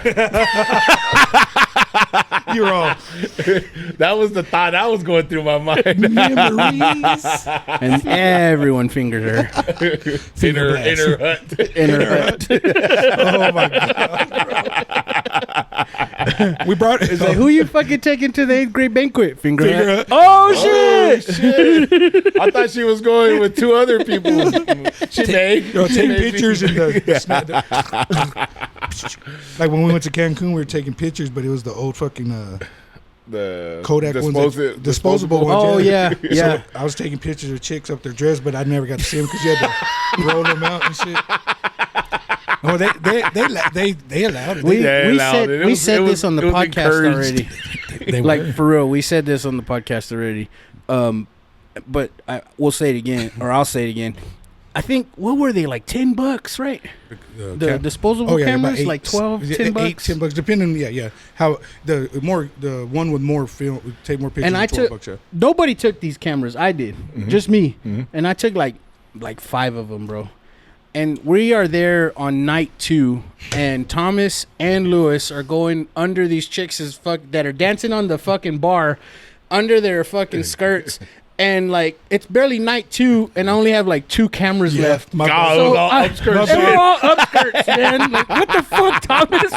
You're all That was the thought I was going through my mind. memories. And everyone fingered her Finger blast. Inner hut. in her hut. Oh my god. We brought It's like, who you fucking taking to the 8th grade banquet? Finger Finger Hut. Hut. Oh shit! I thought she was going with 2 other people. She made. Taking pictures in like when we went to Cancun, we were taking pictures, but it was the old fucking the Kodak ones, disposable ones. Oh yeah, So yeah. I was taking pictures of chicks up their dress, but I never got to see them because you had to roll them out and shit. No, they allowed it. We said this on the podcast already. They Like were. for real, we said this on the podcast already. But we'll say it again, or I'll say it again. I think what were they, like $10, right? The disposable cameras, about like 12, $10. $10, depending. Yeah. How the one with more film would take more pictures. And I than took $12, yeah. nobody took these cameras. I did, just me, and I took like 5 of them, bro. And we are there on night 2, and Thomas and Lewis are going under these chicks that are dancing on the fucking bar, under their fucking skirts. And like it's barely night 2, and I only have like 2 cameras left. My God, bad. it was So all upskirts. and we're all upskirts, man. Like, what the fuck, Thomas?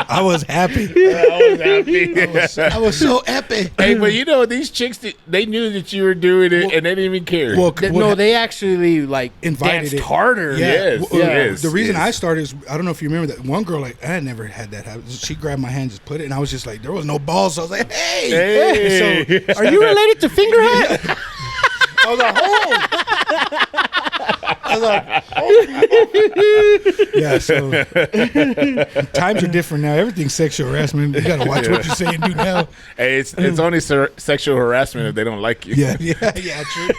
I was happy. I was happy. I was so epic. Hey, but these chicks, they knew that you were doing it, and they didn't even care. Well, No, they actually like Invited danced it. harder. Yeah. Yes, Well, yes, the reason yes. I started is I don't know if you remember that one girl. Like I had never had that happen. She grabbed my hand, just put it, and I was just like, there was no balls. So I was like, hey. Hey. So Are you related to Finger Hut? I was like, oh. I was like, yeah. So times are different now. Everything's sexual harassment. You gotta watch what you say and do now. Hey, it's only sexual harassment if they don't like you. Yeah, true.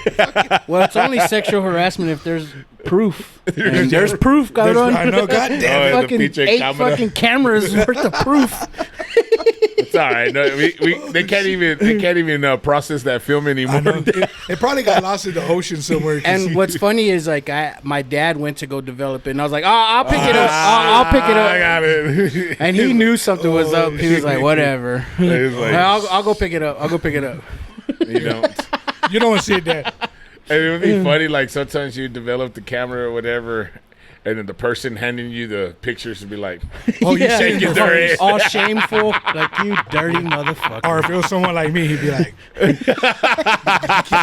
Well, it's only sexual harassment if there's proof. And there's proof, cabrón. I know. God damn it. Oh, Fucking the PJ 8 camera. fucking cameras worth of proof. It's all right. No, they can't even process that film I anymore. know. It probably got lost in the ocean somewhere. 'cause And what's funny is like my dad went to go develop it, and I was like, I'll pick it up. I'll pick it I up. got it. And he knew something was up. He was like, whatever. He was like, I'll go pick it up. I'll go pick it up. you don't. you don't want to see that. And it would be funny, like sometimes you develop the camera or whatever, and then the person handing you the pictures would be like, Oh, you Yeah. shaking their head. all shameful, like you dirty motherfucker. Or if it was someone like me, he'd be like, "Did you get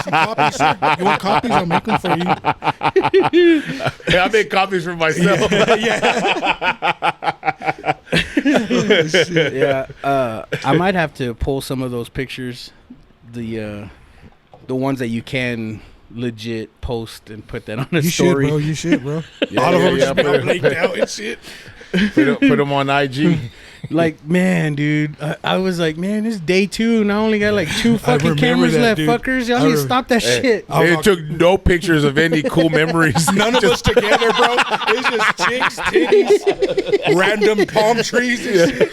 some copies, sir? You want copies? I'll make them for you." "Yeah, I made copies for myself." Yeah, I might have to pull some of those pictures, the ones that you can legit post and put that on a You story. should, bro. You should, bro. Yeah, All of yeah, them yeah, just put it- blanked out and shit. Put them on IG. Like, man, dude, I was like, man, this is day 2, and I only got like 2 fucking remember cameras that, left, dude. fuckers. Y'all I need to remember- stop that shit. I was It like- took no pictures of any cool memories. None of us together, bro. It's just chicks, titties, random palm trees and shit.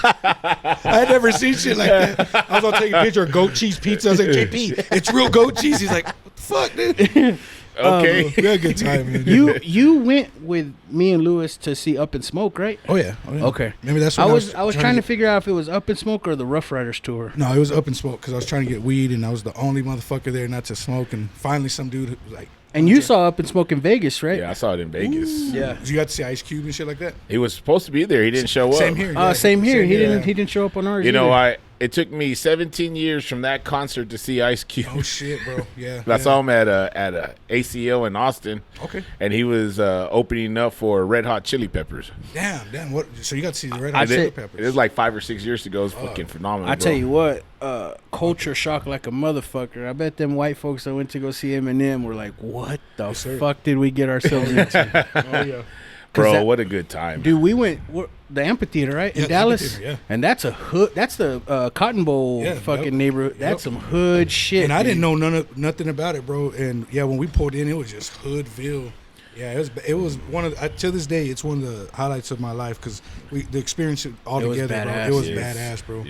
I had never seen shit like that. I was gonna take a picture of goat cheese pizza. I was like, JP, it's real goat cheese. He's like, what the fuck, dude? Okay. We had a good time, man. You went with me and Lewis to see Up in Smoke, right? Oh yeah. Oh, yeah. Okay. Maybe that's I what was trying to figure out if it was Up in Smoke or the Rough Riders tour. No, it was Up in Smoke because I was trying to get weed and I was the only motherfucker there not to smoke. And finally, some dude was like, And you saw Up in Smoke in Vegas, right? Yeah, I saw it in Vegas. Yeah. you got to see Ice Cube and shit like that. He was supposed to be there. He didn't show up. Same here. yeah. Same here. He yeah. didn't show up on ours. You know, either. it took me 17 years from that concert to see Ice Cube. Oh shit, bro. Yeah. I yeah. saw him at a ACL in Austin, Okay. and he was opening up for Red Hot Chili Peppers. Damn. What? So you got to see the Red I Hot Chili did. Peppers. It was like 5 or 6 years ago. It was fucking phenomenal. I bro. tell you what, culture shock like a motherfucker. I bet them white folks that went to go see Eminem were like, "What the sir. fuck did we get ourselves into?" Oh yeah. bro, that- what a good time. Dude, we went the amphitheater, right, in Yeah, the Dallas, amphitheater, yeah. and that's a hood. That's the Cotton Bowl Yeah, fucking yep. neighborhood. That's Yep. some hood shit. And I didn't dude. know nothing about it, bro. And yeah, when we pulled in, it was just Hoodville. Yeah, it was one of to this day, it's one of the highlights of my life because the experience all It was together, bro. badass. It was Yes. badass, bro.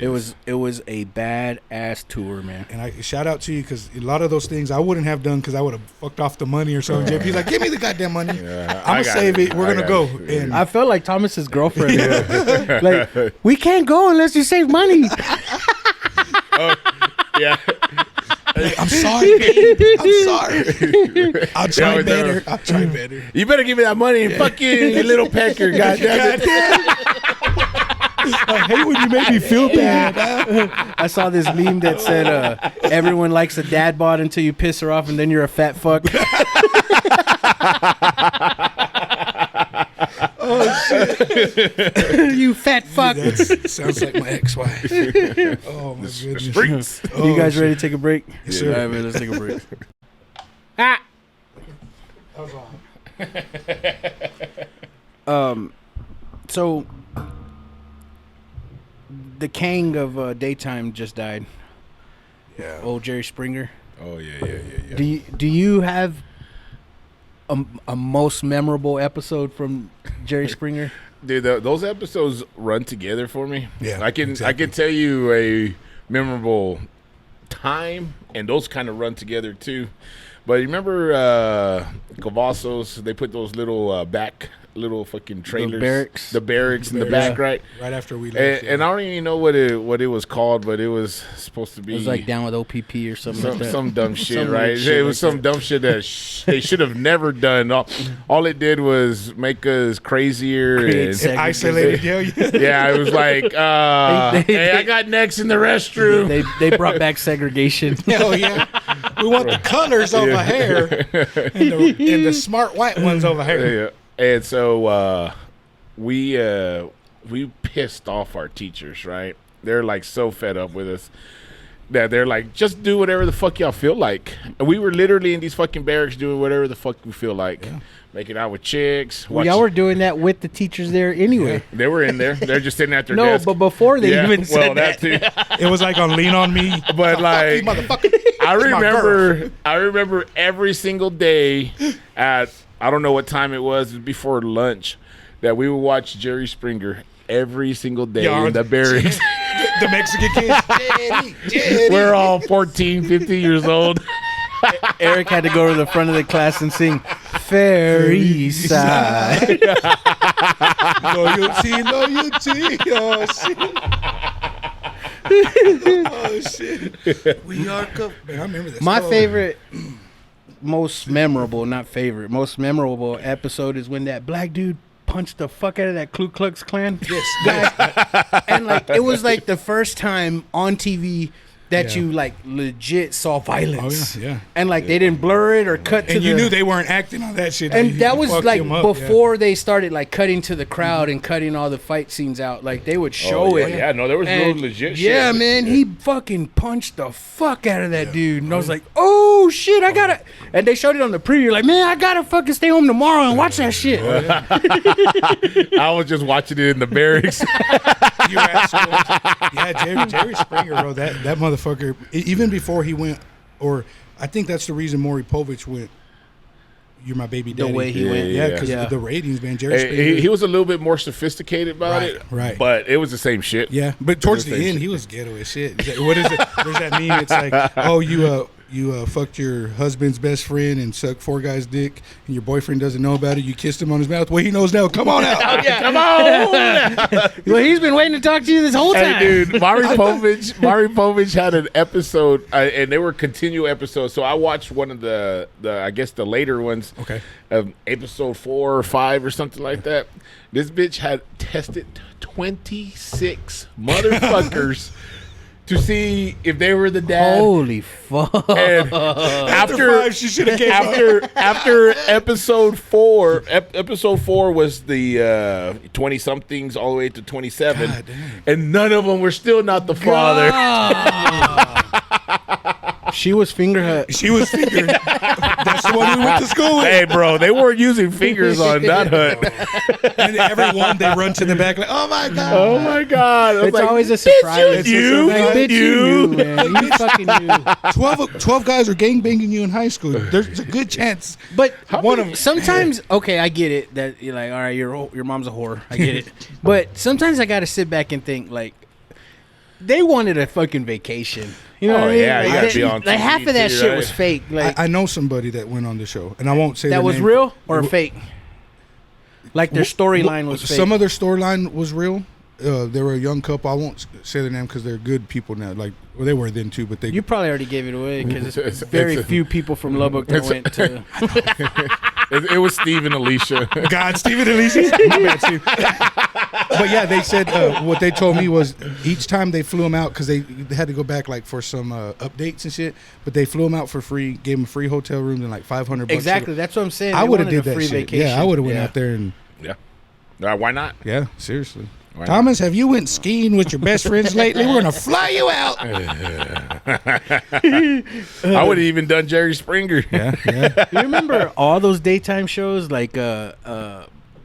It was a badass tour, man. And I shout out to you because a lot of those things I wouldn't have done because I would have fucked off the money or something. JP's like, give me the goddamn money. Yeah, I'm I gonna got save it. We're I gonna got go. it. And I felt like Thomas's girlfriend. Like, we can't go unless you save money. Yeah. I'm sorry, babe. I'm sorry. I'll try Yeah, better. I'll try better. You better give me that money. Fuck you, you little pecker. Goddamn it. I hate when you make me feel bad. I saw this meme that said, everyone likes a dad bod until you piss her off and then you're a fat fuck. You fat fuck. That sounds like my ex-wife. Oh my goodness. Freaks. Oh, You guys shit. ready to take a break? Yes, sir. All right, man, let's take a break. Ah. So the king of daytime just died. Yeah. Old Jerry Springer. Oh, yeah. Do you have a most memorable episode from Jerry Springer? Dude, those episodes run together for me. Yeah, I can exactly. tell you a memorable time, and those kind of run together too. But you remember Cavazos? They put those little fucking trailers, barracks? the barracks in the barracks. back, right? Right after we left. And I don't even know what it was called, but it was supposed to be It was like down with OPP or something like that. some dumb shit, Some right? weird shit It was like some dumb shit that they should have never done. All it did was make us crazier. Create And, segregation. isolated. Yeah. yeah, it was like, hey, I got next in the restroom. They brought back segregation. Hell yeah. We want the colors over here and the smart white ones over here. Yeah. And so we pissed off our teachers, right? They're like so fed up with us that they're like, just do whatever the fuck y'all feel like. And we were literally in these fucking barracks doing whatever the fuck we feel like. Making out with chicks. Well, y'all were doing that with the teachers there anyway. They were in there. They're just sitting at their No, desk. but before they Yeah, even said that that. too. It was like on Lean On Me. But like, Motherfucker. I remember every single day at, I don't know what time it was before lunch, that we would watch Jerry Springer every single day Yeah, in the barracks. The Mexican kids. Jetty. We're all 14, 15 years old. Eric had to go to the front of the class and sing Fairy Side. Loyalty. Oh, shit. Oh, shit. We are Man, I remember this. My Oh. favorite most memorable, not favorite, most memorable episode is when that black dude punched the fuck out of that Ku Klux Klan guy. And like it was like the first time on TV that you like legit saw violence. Oh yeah. And like they didn't blur it or cut to And you knew they weren't acting on that shit. and They that was fucked like him up, before they started like cutting to the crowd and cutting all the fight scenes out. Like they would show it. Yeah, no, there was And real legit shit. yeah, man, he fucking punched the fuck out of that dude, and I was like, "Oh shit, I gotta." And they showed it on the preview, like, "Man, I gotta fucking stay home tomorrow and watch that shit." I was just watching it in the barracks. You assholes. Yeah, Jerry Springer, bro. That motherfucker. Even before he went, or I think that's the reason Maury Povich went. You're my baby daddy. The way he went, Yeah, because yeah. the ratings, man. Jerry Springer. He was a little bit more sophisticated about Right, it, right. But it was the same shit. Yeah, but towards It the was the end, same he was ghetto as shit. What is it? There's that meme. It's like, oh, you fucked your husband's best friend and sucked 4 guys' dick, and your boyfriend doesn't know about it. You kissed him on his mouth. Well, he knows now. Come on out. Come on. Well, he's been waiting to talk to you this whole time. Hey, dude, Maury Povich had an episode, and they were continual episodes. So I watched one of the I guess the later ones. Okay. Episode 4 or 5 or something like that. This bitch had tested 26 motherfuckers to see if they were the dad. Holy fuck! And after 5, she should have gave up. after episode 4, episode 4 was the 20 somethings all the way to 27, God damn. and none of them were still not the father. She was finger hut. She was figuring. That's the one we went to school with. Hey, bro, they weren't using fingers on that hut. And everyone, they run to the back like, oh my God. Oh my god! I was It's like, always a surprise. you, Like, bitch, you knew, man. You fucking knew. 12 guys are gangbanging you in high school. There's a good chance. But One of them. sometimes, okay, I get it that you're like, all right, your mom's a whore. I get it. But sometimes I got to sit back and think, like, they wanted a fucking vacation. You know Oh, what I mean? yeah, you Like, gotta be on like TV half of that too, shit right? was fake. Like I know somebody that went on the show, and I won't say that their was name. real or fake. Like their storyline was fake. Some of their storyline was real. They were a young couple. I won't say their name because they're good people now. Like, well, they were then too, but they. You probably already gave it away because It's- very it's a- few people from Lubbock that went to. It was Steve and Alicia. God, Stephen Alicia. My bad, Steve. But yeah, they said what they told me was each time they flew them out because they had to go back like for some updates and shit. But they flew them out for free, gave them free hotel rooms and like $500. Exactly, that's what I'm saying. I They would have wanted did a that free shit. vacation. Yeah, I would have went out there and Yeah. Why not? yeah, seriously. Why Thomas, have you went skiing with your best friends lately? We're gonna fly you out. I would have even done Jerry Springer. Yeah. You remember all those daytime shows like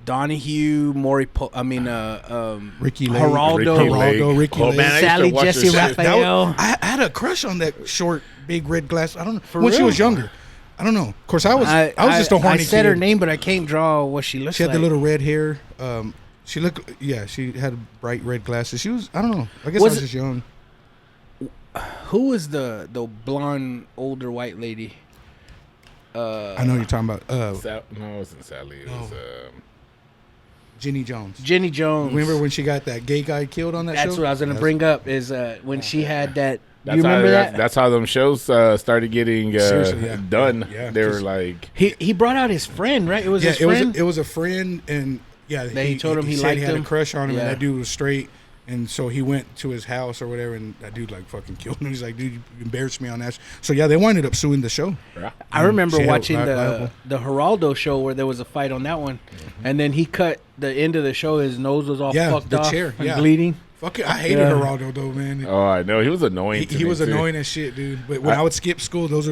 Donahue, Ricky Lake. Geraldo, Ricky Oh Lake. man, I used Sally to watch Jesse this shit. Raphael. I had a crush on that short, big red glass. I don't know For when she real? was younger. I don't know. Of course, I was just a horny I said kid. her name, but I can't draw what she looks She had like. the little red hair. She looked. Yeah, she had bright red glasses. She was. I don't know. I guess Was I was it- just young. Who was the blonde older white lady? I know you're talking about. No, it wasn't Sally. It was Jenny Jones. Jenny Jones. Remember when she got that gay guy killed on that show? That's what I was gonna bring up. Is when she had that. That's You remember how, that? That's how them shows started getting Seriously, yeah. done. Yeah, They were 'cause- like, He brought out his friend, right? It was Yeah, his friend. it was a friend, and yeah, That he told him he said liked he had him? a crush on him, Yeah. and that dude was straight, and so he went to his house or whatever, and that dude like fucking killed him. He's like, dude, you embarrassed me on that. So yeah, they ended up suing the show. I remember She held watching liable. the Geraldo show where there was a fight on that one, and then he cut the end of the show. His nose was all Yeah, fucked the off chair, and yeah. bleeding. Fuck it, I hated Yeah. Geraldo though, man. oh, I know. He was annoying. to He me, was too. annoying as shit, dude. But when I would skip school, those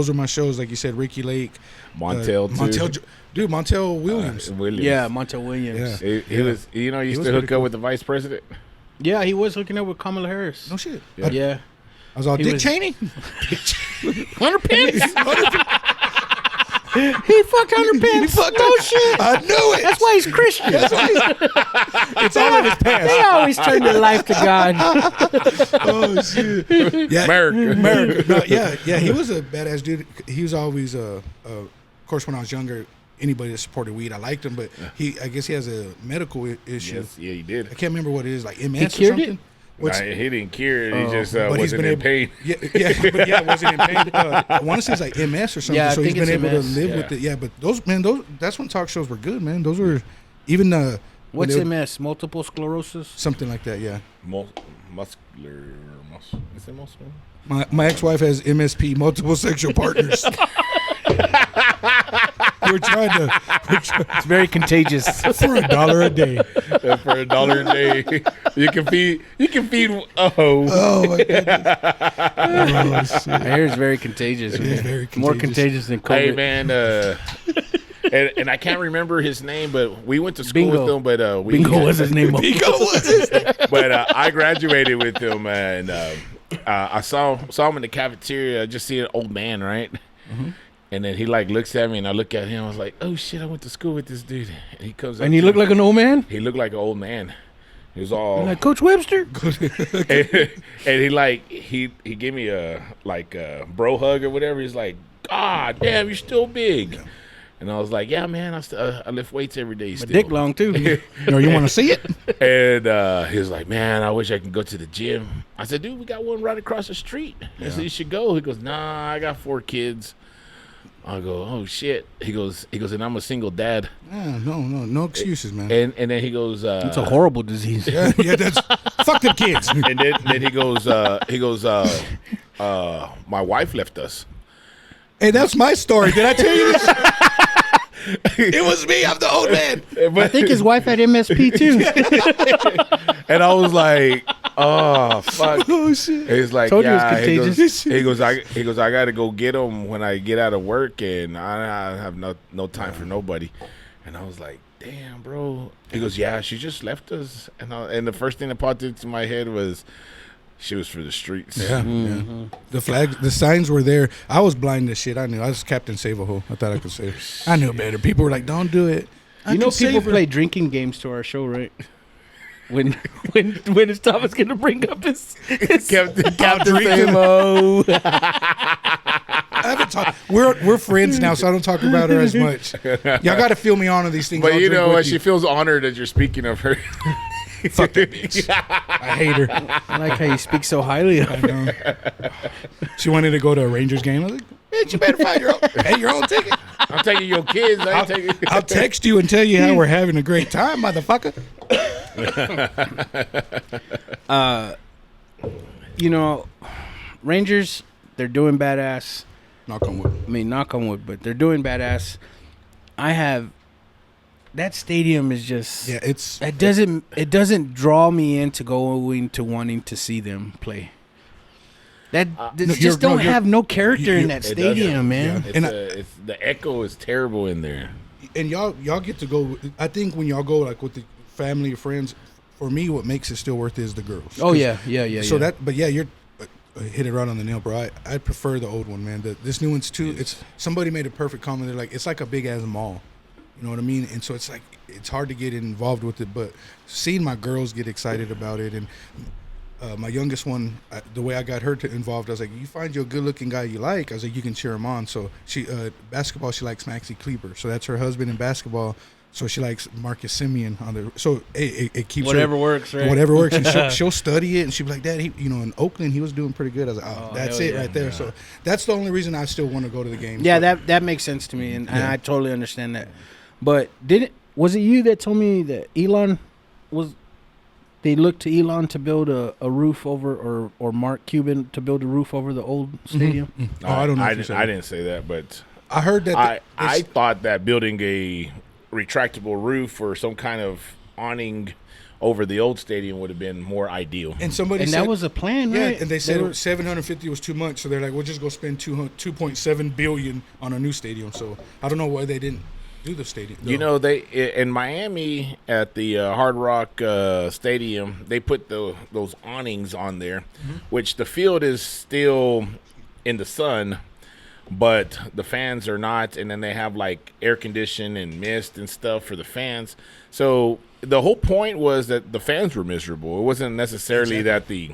were my shows. Like you said, Ricky Lake, Montel, too. Dude, Montel Williams. Williams. Yeah, Montel Williams. Yeah. He was, he used was to pretty hook cool. up with the vice president. Yeah, he was hooking up with Kamala Harris. No shit. Yeah. Yeah. I was all He Dick was- Cheney. 100 pence. He fucked 100 pence. No shit. I knew it. That's why he's Christian. It's all in his past. They always turn their life to God. Oh shit. Yeah, America. No, yeah. He was a badass dude. He was always of course, when I was younger, anybody that supported weed, I liked him. But I guess he has a medical issue. Yes, yeah, he did. I can't remember what it is, like MS He or cured something. it? What's, Nah, he didn't cure it. He just but he's wasn't been in pain. wasn't in pain. I want to say it's like MS or something. Yeah, I so he's think been it's able MS. to live with it. Yeah, but those that's when talk shows were good, man. Those were even What's MS? Multiple sclerosis? something like that. Yeah. Muscular. Is it muscular? My ex-wife has MSP, multiple sexual partners. We're trying to It's very contagious. for $1 a day. For $1 a day, you can feed a hoe. Oh my goodness. Oh, shit. I hear it's very contagious. It man. is very More contagious. contagious than COVID. Hey man, and I can't remember his name, but we went to school Bingo. with him. But Bingo was his name. But I graduated with him, and I saw him in the cafeteria. I just see an old man, right? Mm-hmm. And then he like looks at me, and I look at him. I was like, "Oh shit, I went to school with this dude." And he comes up And he to looked me. like an old man? He looked like an old man. He was all Like Coach Webster? and he gave me a bro hug or whatever. He's like, "God damn, you're still big." And I was like, "Yeah, man, I lift weights every day My still." dick long, too. No, you want to see it? And he was like, "Man, I wish I could go to the gym." I said, "Dude, we got one right across the street." I said, "You should go." He goes, "Nah, I got 4 kids." I go, "Oh shit." He goes, "And I'm a single dad." Yeah, no excuses, man. And then he goes, It's a horrible disease. yeah, that's fuck them kids. and then he goes, my wife left us. Hey, that's my story. Did I tell you this? It was me. I'm the old man. I think his wife had MSP, too. And I was like, "Oh fuck!" Oh shit. He's like, Told you it was "Yeah." contagious. He goes, "I got to go get him when I get out of work, and I have no time for nobody." And I was like, "Damn, bro." He goes, "Yeah, she just left us," and the first thing that popped into my head was, she was for the streets. Yeah, yeah. The flags, the signs were there. I was blind as shit. I knew. I was Captain Save-A-Hole. I thought I could save her. I knew better. People were like, "Don't do it." You know, people play drinking games to our show, right? When is Thomas going to bring up his Captain drinking. Samo. I haven't talked. We're friends now, so I don't talk about her as much. Y'all got to feel me on these things. But I'll you drink know, with she feels honored that you're speaking of her. Fuck that bitch. I hate her. I like how you speak so highly of I her. know. She wanted to go to a Rangers game. I was like, "Bitch, you better find your own ticket." I'm taking your kids. I ain't taking. I'll text you and tell you how we're having a great time, motherfucker. You know, Rangers, they're doing badass. Knock on wood. I mean, knock on wood, but they're doing badass. That stadium is just Yeah, it's it doesn't draw me into going to wanting to see them play. That just don't have no character in that It stadium, doesn't. man. It's, And it's the echo is terrible in there. and y'all get to go. I think when y'all go like with the family or friends, for me, what makes it still worth it is the girls. Oh 'Cause- yeah. So but you're hit it right on the nail, bro. I prefer the old one, man. This new one's too. It's somebody made a perfect comment. They're like, it's like a big ass mall. You know what I mean? And so it's like it's hard to get involved with it, but seeing my girls get excited about it, and my youngest one, the way I got her involved, I was like, you find you a good looking guy you like. I was like, you can cheer him on. So she basketball, she likes Maxie Kleber, so that's her husband in basketball. So she likes Marcus Simeon on the. So it keeps Whatever her, works, right? Whatever works, and she'll study it, and she'll be like, Dad, in Oakland he was doing pretty good. I was like, that's hell it yeah. right there. So that's the only reason I still want to go to the game. Yeah, But that makes sense to me, and I totally understand that. But was it you that told me that Elon they looked to Elon to build a roof over, or Mark Cuban to build a roof over the old stadium? Oh, I don't know. I didn't say that, but I heard that. I thought that building a retractable roof or some kind of awning over the old stadium would have been more ideal. and somebody And said, that was a plan, yeah, right? and they said 750 was too much, so they're like, we'll just go spend 2.7 billion on a new stadium. So I don't know why they didn't do the stadium. You know, they in Miami at the Hard Rock Stadium, they put those awnings on there, which the field is still in the sun, but the fans are not. And then they have like air condition and mist and stuff for the fans. So the whole point was that the fans were miserable. It wasn't necessarily that the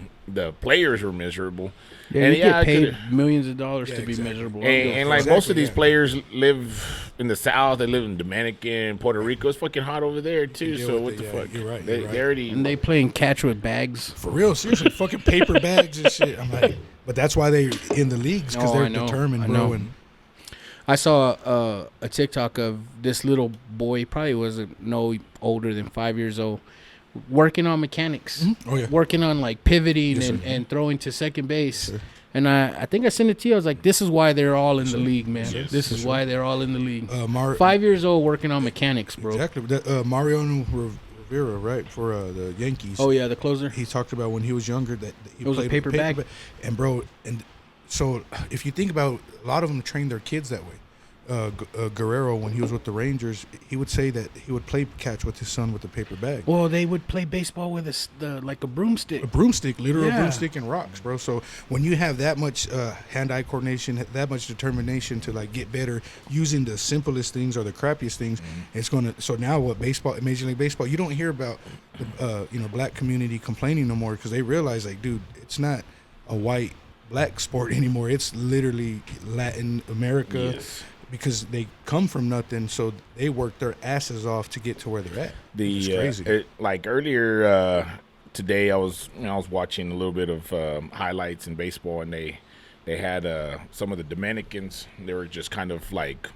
players were miserable. Yeah, and you get paid could- millions of dollars to exactly. be miserable. and like Exactly, most of these yeah. players live in the South. They live in Dominican, Puerto Rico. It's fucking hot over there too. deal So with what it, the yeah, fuck? you're right, They, you're right. they already. and they playing catch with bags. For real, seriously, fucking paper bags and shit. I'm like, but that's why they in the leagues because Oh, they're I know, determined, I bro. know. And I saw a TikTok of this little boy. He probably wasn't no older than 5 years old, working on mechanics. oh yeah, Working on like pivoting Yes, sir. and throwing to second base. Yes, sir. And I think I sent it to you. I was like, this is why they're all in the league, man. Yes, This is why they're all in the league. 5 years old working on mechanics, bro. Exactly. Mariano Rivera, right, for the Yankees. Oh, yeah, the closer. He talked about when he was younger that he It was a played paper with bag. And bro, and so if you think about, a lot of them train their kids that way. Guerrero, when he was with the Rangers, he would say that he would play catch with his son with a paper bag. Well, they would play baseball with like a broomstick. A broomstick, literal Yeah. broomstick and rocks, bro. So when you have that much hand-eye coordination, that much determination to like get better using the simplest things or the crappiest things, it's gonna. So now what baseball, Major League Baseball, you don't hear about the black community complaining no more because they realize like, dude, it's not a white black sport anymore. It's literally Latin America. Yes. Because they come from nothing, so they work their asses off to get to where they're at. It's crazy. Like earlier today, I was watching a little bit of highlights in baseball, and they had some of the Dominicans. They were just kind of like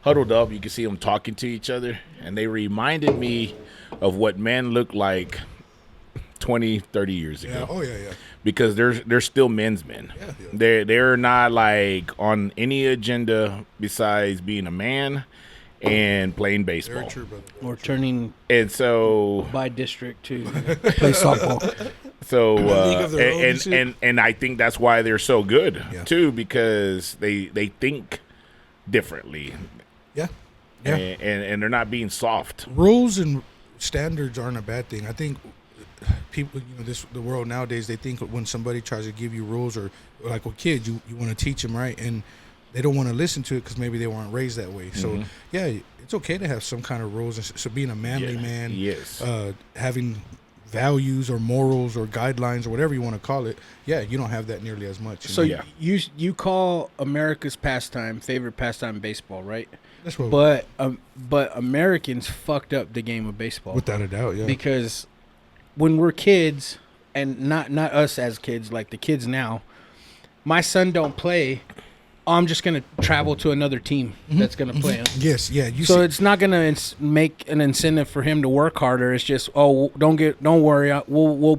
huddled up. You could see them talking to each other, and they reminded me of what men looked like 20, 30 years ago. Yeah. Oh yeah. Because they're still men's men. Yeah. They're not like on any agenda besides being a man and playing baseball. Very true, brother. Or turning And so by district to play softball. so League of their own and shit. and I think that's why they're so good Yeah. too, because they think differently. Yeah. Yeah. And they're not being soft. Rules and standards aren't a bad thing. I think people, the world nowadays, they think when somebody tries to give you rules, or like with kids, you want to teach them right, and they don't want to listen to it because maybe they weren't raised that way. So yeah, it's okay to have some kind of rules. And so being a manly man, Yes. having values or morals or guidelines or whatever you want to call it, yeah, you don't have that nearly as much. So Yeah. you call America's favorite pastime baseball, right? That's what, But Americans fucked up the game of baseball. without a doubt, yeah. Because when we're kids, and not us as kids, like the kids now, my son don't play. I'm just gonna travel to another team that's gonna play him. Yes, yeah. You So see, it's not gonna make an incentive for him to work harder. It's just, don't worry, we'll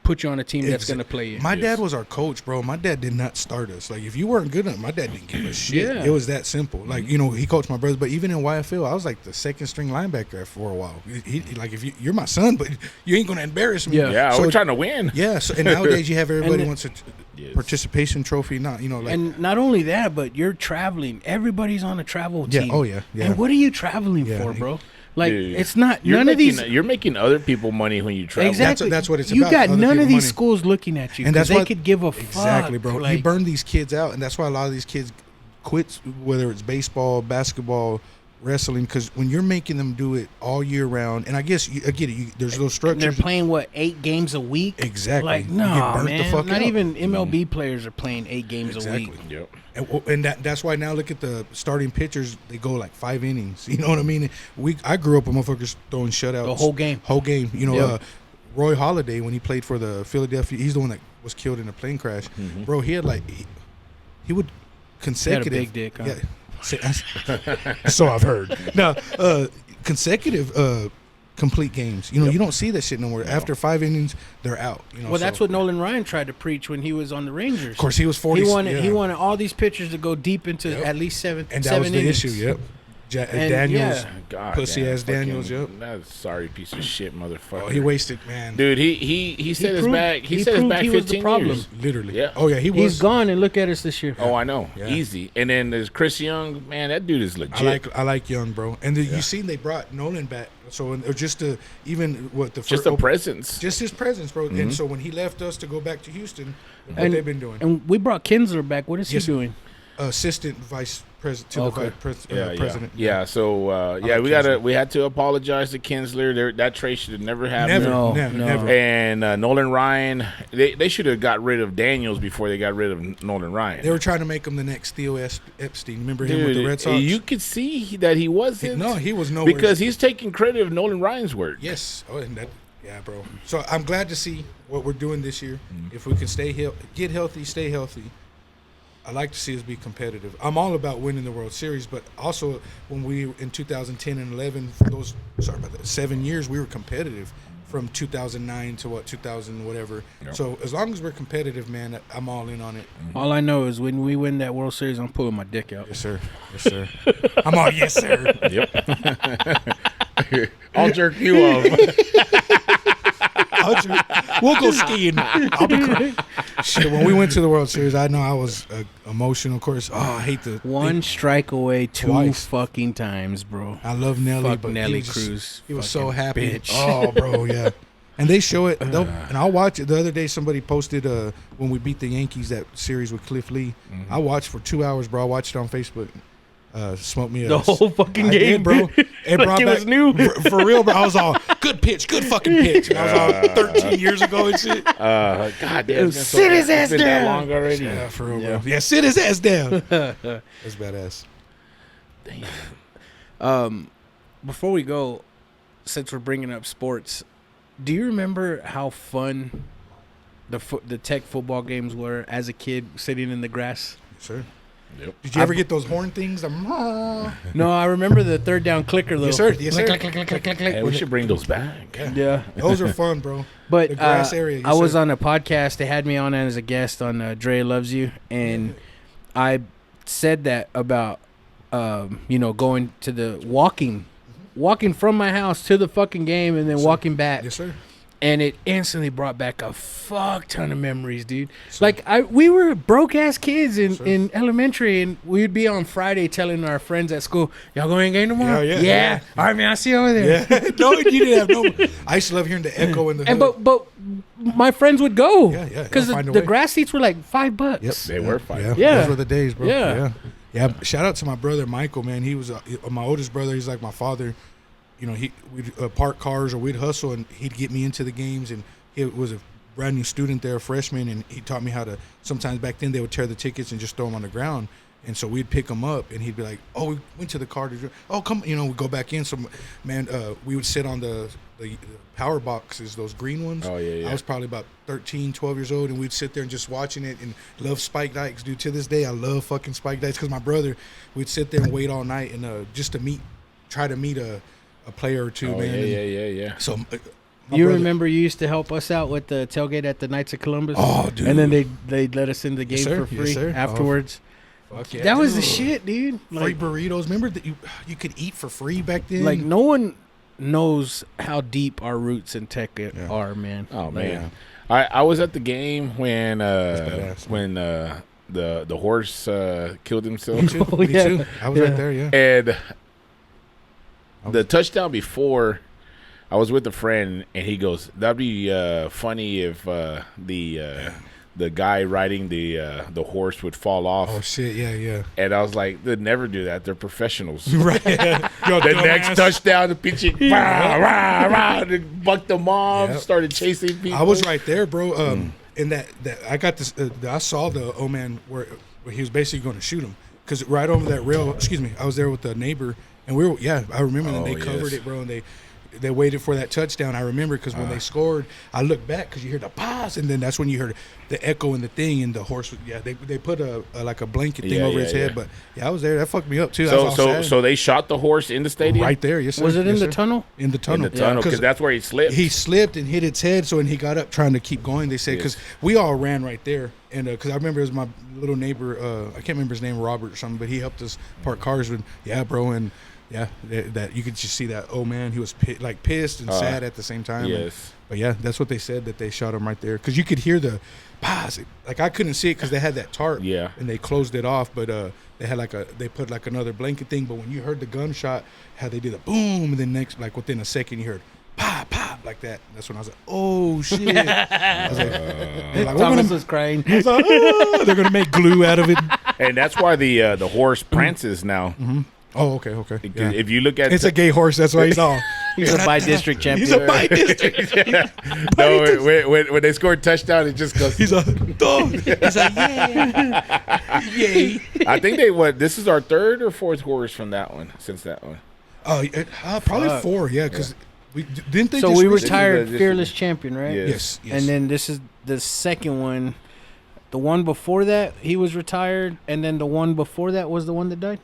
put you on a team that's gonna play you. My dad was our coach, bro. My dad did not start us. Like, if you weren't good enough, my dad didn't give a shit. Yeah. It was that simple. Like, he coached my brothers, but even in YFL, I was like the second string linebacker for a while. He like, if you're my son, but you ain't gonna embarrass me. Yeah. Yeah, So- we're trying to win. Yeah. So, and nowadays you have everybody And wants a Yes. participation trophy. Not like And not only that, but you're traveling. Everybody's on a travel Yeah, team. oh, yeah, yeah. And what are you traveling Yeah. for, bro? Like, Dude, it's not you're none of making, these. You're making other people money when you travel. Exactly. That's what it's you about, got other none of people these money. schools looking at you, And because that's they why- could give a fuck. exactly, bro. Like, You burn these kids out, and that's why a lot of these kids quit, whether it's baseball, basketball, wrestling, because when you're making them do it all year round, and I guess I get it. There's little and they're structures. playing 8 games a week. Exactly. Like, You no, get burnt man. the fuck Not out. even MLB players are playing 8 games a Exactly. week. Yep. And that's why now look at the starting pitchers. They go like 5 innings. You know what I mean? I grew up with motherfuckers throwing shutouts The whole game. Whole game. Yep. Roy Halladay, when he played for the Philadelphia, he's the one that was killed in a plane crash. Bro, he had like he would consecutive. big dick, huh? Yeah. So I've heard. Now, consecutive complete games. You don't see that shit no more. After 5 innings, they're out. Well, that's what Nolan Ryan tried to preach when he was on the Rangers. Of course, he was 40. He wanted yeah. all these pitchers to go deep into Yep. at least seven And that was the innings. issue. Yep. And, Daniels. yeah. God, Pussy damn, ass Daniels, fucking- yep. That's sorry piece of shit, motherfucker. Oh, he wasted, man. Dude, he set his proved- back. He he set his proved back he was the 15 problem. years. Literally. Yeah. Oh yeah, he was. He's gone, and look at us this year. Oh, I know. Yeah. Easy. And then there's Chris Young. Man, that dude is legit. I like Young, bro. And you seen they brought Nolan back, so or just to even what the Just first, a presence. just his presence, bro. And so when he left us to go back to Houston, what And- they've been doing, And we brought Kinsler back. What is Yes, he doing? assistant vice president. Yeah. So we had to apologize to Kinsler. That trade should have never happened. Never. And Nolan Ryan, they should have got rid of Daniels before they got rid of Nolan Ryan. They were trying to make him the next Theo Epstein. Remember him with the Red Sox? You could see that he wasn't. No, he was nowhere. Because he's taking credit of Nolan Ryan's work. Yes. Oh, and that. Yeah, bro. So I'm glad to see what we're doing this year. If we can get healthy, stay healthy. I like to see us be competitive. I'm all about winning the World Series, but also when we in 2010 and 11 for those 7 years we were competitive from 2009 to 2000 whatever. Yep. So as long as we're competitive, man, I'm all in on it. All I know is when we win that World Series, I'm pulling my dick out. Yes, sir. Yes, sir. I'm all yes, sir. Yep. I'll jerk you off. We'll go skiing. I'll be crying. Shit, when we went to the World Series, I know I was emotional. Of course, I hate the one strike away twice. fucking times, bro. I love Nelly, Fuck but Nelly Cruz. He was fucking so happy. Bitch. Oh, bro, yeah. And they show it, and I'll watch it. The other day, somebody posted when we beat the Yankees that series with Cliff Lee. Mm-hmm. I watched for 2 hours, bro. I watched it on Facebook. Smoked me the whole fucking game, did, bro. It like it was new for real, bro. I was all good pitch, good fucking pitch. And I was all 13 years ago and shit. God damn, sit his ass down. That long already. Yeah, for real, bro. Yeah, sit his ass down. That's badass. Damn. Before we go, since we're bringing up sports, do you remember how fun the Tech football games were as a kid sitting in the grass? Yes, sir. Yep. Did you ever get those horn things? No, I remember the third down clicker though. Yes, sir. Yes, sir. Click, click, click, click, click, click. Hey, we should bring those back. Yeah. Those are fun, bro. But the grass area. Yes, I was sir. on a podcast. They had me on as a guest on Dre Loves You, and I said that about going to the walking from my house to the fucking game and then walking back. Yes, sir. And it instantly brought back a fuck ton of memories, dude. Like we were broke ass kids in elementary, and we'd be on Friday telling our friends at school, "Y'all going to game tomorrow?" Yeah. All right, man. I'll see you over there. Yeah. No, you didn't have no. I used to love hearing the echo in the. And but my friends would go. Yeah. Because the grass seats were like $5. Yep. They were $5. Yeah. Those were the days, bro. Yeah. Shout out to my brother Michael, man. He was my oldest brother. He's like my father. We'd park cars or we'd hustle, and he'd get me into the games. And he was a brand new student there, a freshman, and he taught me how to. Sometimes back then they would tear the tickets and just throw them on the ground, and so we'd pick them up, and he'd be like, "Oh, we went to the car to. Oh, come, we go back in." So, man, we would sit on the power boxes, those green ones. Oh yeah. I was probably about 13, 12 years old, and we'd sit there and just watching it and love Spike Dykes, dude. To this day, I love fucking Spike Dykes because my brother, we'd sit there and wait all night and just to try to meet a player or two, man. Yeah. So, remember you used to help us out with the tailgate at the Knights of Columbus? Oh, dude. And then they'd let us in the game for free afterwards. Fuck yeah, that was the dude. shit, dude. Free burritos. Remember that you could eat for free back then? Like, no one knows how deep our roots in Tech are, man. Oh, man. I was at the game when the horse killed himself. Me too. I was right there, yeah. And the touchdown before, I was with a friend, and he goes, "That'd be funny if the guy riding the horse would fall off." Oh shit, yeah. And I was like, "They'd never do that. They're professionals." Right. The next touchdown, the pitching, they bucked them off, started chasing people. I was right there, bro. And that I got this. I saw the old man where he was basically going to shoot him because right over that rail. Excuse me, I was there with the neighbor. And I remember when they covered it, bro, and they waited for that touchdown. I remember because when they scored, I looked back because you heard the pause, and then that's when you heard the echo and the thing, and the horse. They put a blanket thing over his head, but I was there. That fucked me up too. So they shot the horse in the stadium right there. Yes, sir. Was it in Yes, the sir. tunnel? In the tunnel, because that's where he slipped. He slipped and hit its head. So when he got up trying to keep going, they said because we all ran right there, and because I remember it was my little neighbor. I can't remember his name, Robert or something, but he helped us park cars. And bro, and. Yeah, that you could just see that. Oh man, he was pissed and sad at the same time. Yes, but that's what they said, that they shot him right there because you could hear the pause. Like I couldn't see it because they had that tarp. Yeah, and they closed it off. But they had they put another blanket thing. But when you heard the gunshot, how they did a boom, and then within a second you heard pop like that. That's when I was like, oh shit. I was like, Thomas was crying. I was like, oh, they're gonna make glue out of it. And that's why the horse prances now. Oh, okay. Yeah. If you look at It's a gay horse. That's why he's all. He's a by-district champion. He's a by-district. no, when they score a touchdown, it just goes. He's a dog. He's like, yeah. Yay. I think this is our third or fourth horse from that one, since that one. Oh, probably 4, yeah, because we didn't they So just we recently- retired This is- Fearless Champion, right? Yeah. Yes. And then this is the second one. The one before that, he was retired, and then the one before that was the one that died.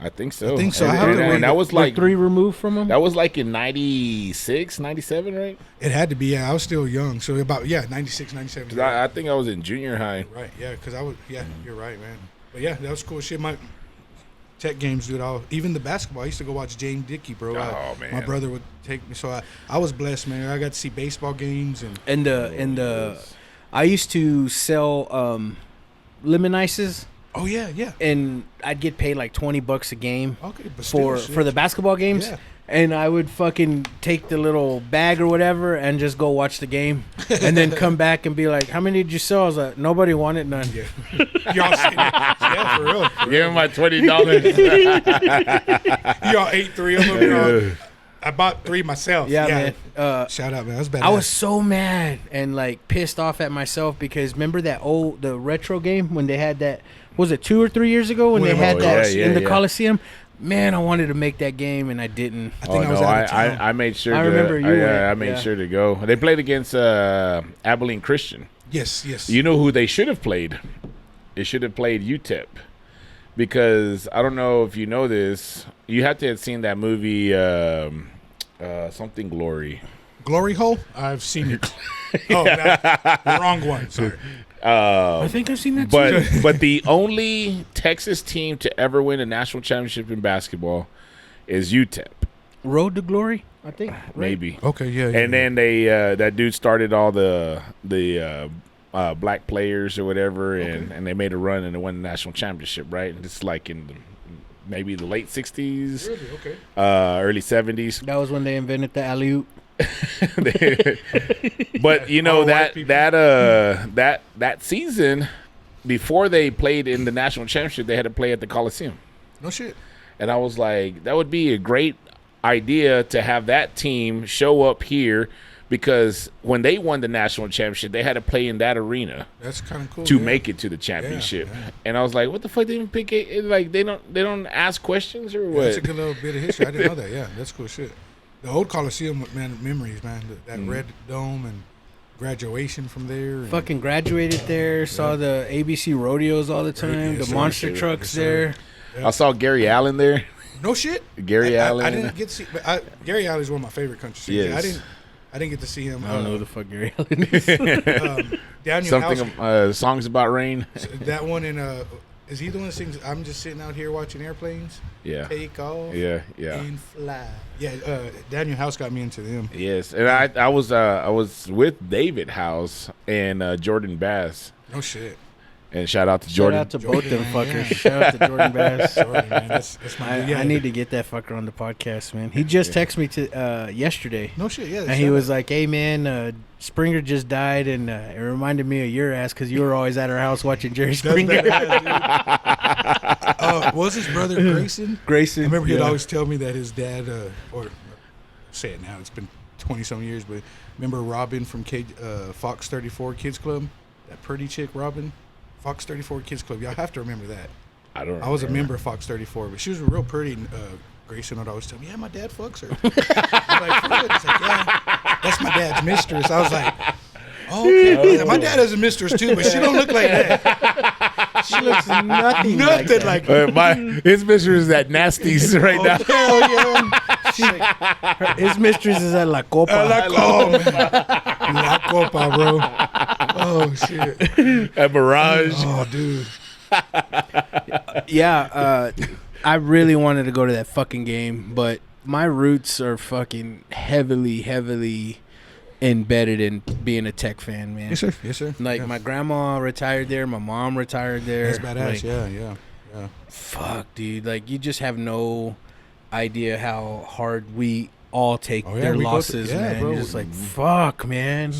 I think so. I think so. And, I have to and read that it. was Like like 3 removed from him. that was like in 96, 97, right? It had to be, yeah. I was still young, so about 96, 97. 'Cause I think I was in junior high. Right, yeah, because I was, you're right, man. But yeah, that was cool shit. My tech games, dude. Even the basketball. I used to go watch James Dickey, bro. Oh, man. My brother would take me, so I was blessed, man. I got to see baseball games and And I used to sell lemon ices, oh yeah, and I'd get paid like $20 a game okay, but for still, the shit. basketball games. Yeah. And I would fucking take the little bag or whatever and just go watch the game, and then come back and be like, "How many did you sell?" I was like, "Nobody wanted none." Yeah, y'all sitting there. Yeah, for real. Give him my $20. Y'all ate 3 of them. Y'all, I bought 3 myself. Yeah, man. Shout out, man. That was bad. I was so mad and like pissed off at myself because remember the retro game when they had that, was it 2 or 3 years ago when they had that in the Coliseum? Man, I wanted to make that game and I didn't. I think I was out of town. I made sure. I remember you went, I made sure to go. They played against Abilene Christian. Yes. You know who they should have played? They should have played UTEP, because I don't know if you know this. You have to have seen that movie, something Glory. Glory hole. I've seen it. Oh, the wrong one. Sorry. I think I've seen that too. But the only Texas team to ever win a national championship in basketball is UTEP. Road to Glory, I think. Right? Maybe. Okay, yeah. And then they that dude started all the black players or whatever, and they made a run and they won the national championship, right? And it's like in maybe the late 60s, Really? Okay. early 70s. That was when they invented the alley-oop. But you know All white people. that season, before they played in the national championship, they had to play at the Coliseum. No shit. And I was like, that would be a great idea to have that team show up here, because when they won the national championship, they had to play in that arena That's kind of cool. to yeah. make it to the championship. yeah. And I was like, what the fuck? They didn't pick it? Like they don't ask questions or Yeah, what? that's a good little bit of history. I didn't know that. Yeah, that's cool shit. The old Coliseum, man, memories, man. That red dome and graduation from there. And Fucking graduated there, saw the ABC rodeos all the time, Yes, the sir. monster Yes, trucks sir. there. I saw Gary Allen there. No shit. Gary Allen. I didn't get to see, but Gary Allen is one of my favorite country singers. Yes. I didn't get to see him. I don't know who the fuck Gary Allen is. Daniel House, Something songs about rain. that one in is he the one that sings I'm just sitting out here watching airplanes Yeah. take off Yeah. and fly. Yeah, Daniel House got me into them. Yes, and I was with David House and Jordan Bass, No shit. and shout out to Shout Jordan. out to both them man, fuckers. yeah. Shout out to Jordan Bass. Sorry, man. That's my I need to get that fucker on the podcast, man. He just texted me to yesterday, No shit, yeah. and he was like, "Hey, man, Springer just died, and it reminded me of your ass because you were always at our house watching Jerry Springer." what was his brother Grayson? Grayson, I remember he'd yeah. always tell me that his dad, or say it now, it's been 20-some years, but remember Robin from Fox 34 Kids Club? That pretty chick, Robin? Fox 34 Kids Club. Y'all have to remember that. I don't. I was a remember. member of Fox 34, but she was real pretty. And, Grayson would always tell me, yeah, my dad fucks her. I'm like, for real? He's like, yeah, that's my dad's mistress. I was like, oh, okay. He's like, my dad has a mistress too, but she don't look like that. She looks nothing like that. like that. His mistress is at Nasty's right now. Hell yeah. His mistress is at La Copa. La Copa, bro. Oh, shit. At Mirage. Oh, dude. Yeah, I really wanted to go to that fucking game, but my roots are fucking heavily embedded in being a Tech fan, man. Yes, sir. Yes, sir. Like, yeah. my grandma retired there, my mom retired there. That's badass. Like, Yeah. fuck, dude. Like, you just have no idea how hard we all take Oh, yeah, their we go losses, through- yeah, man. bro. You're just like, fuck, man.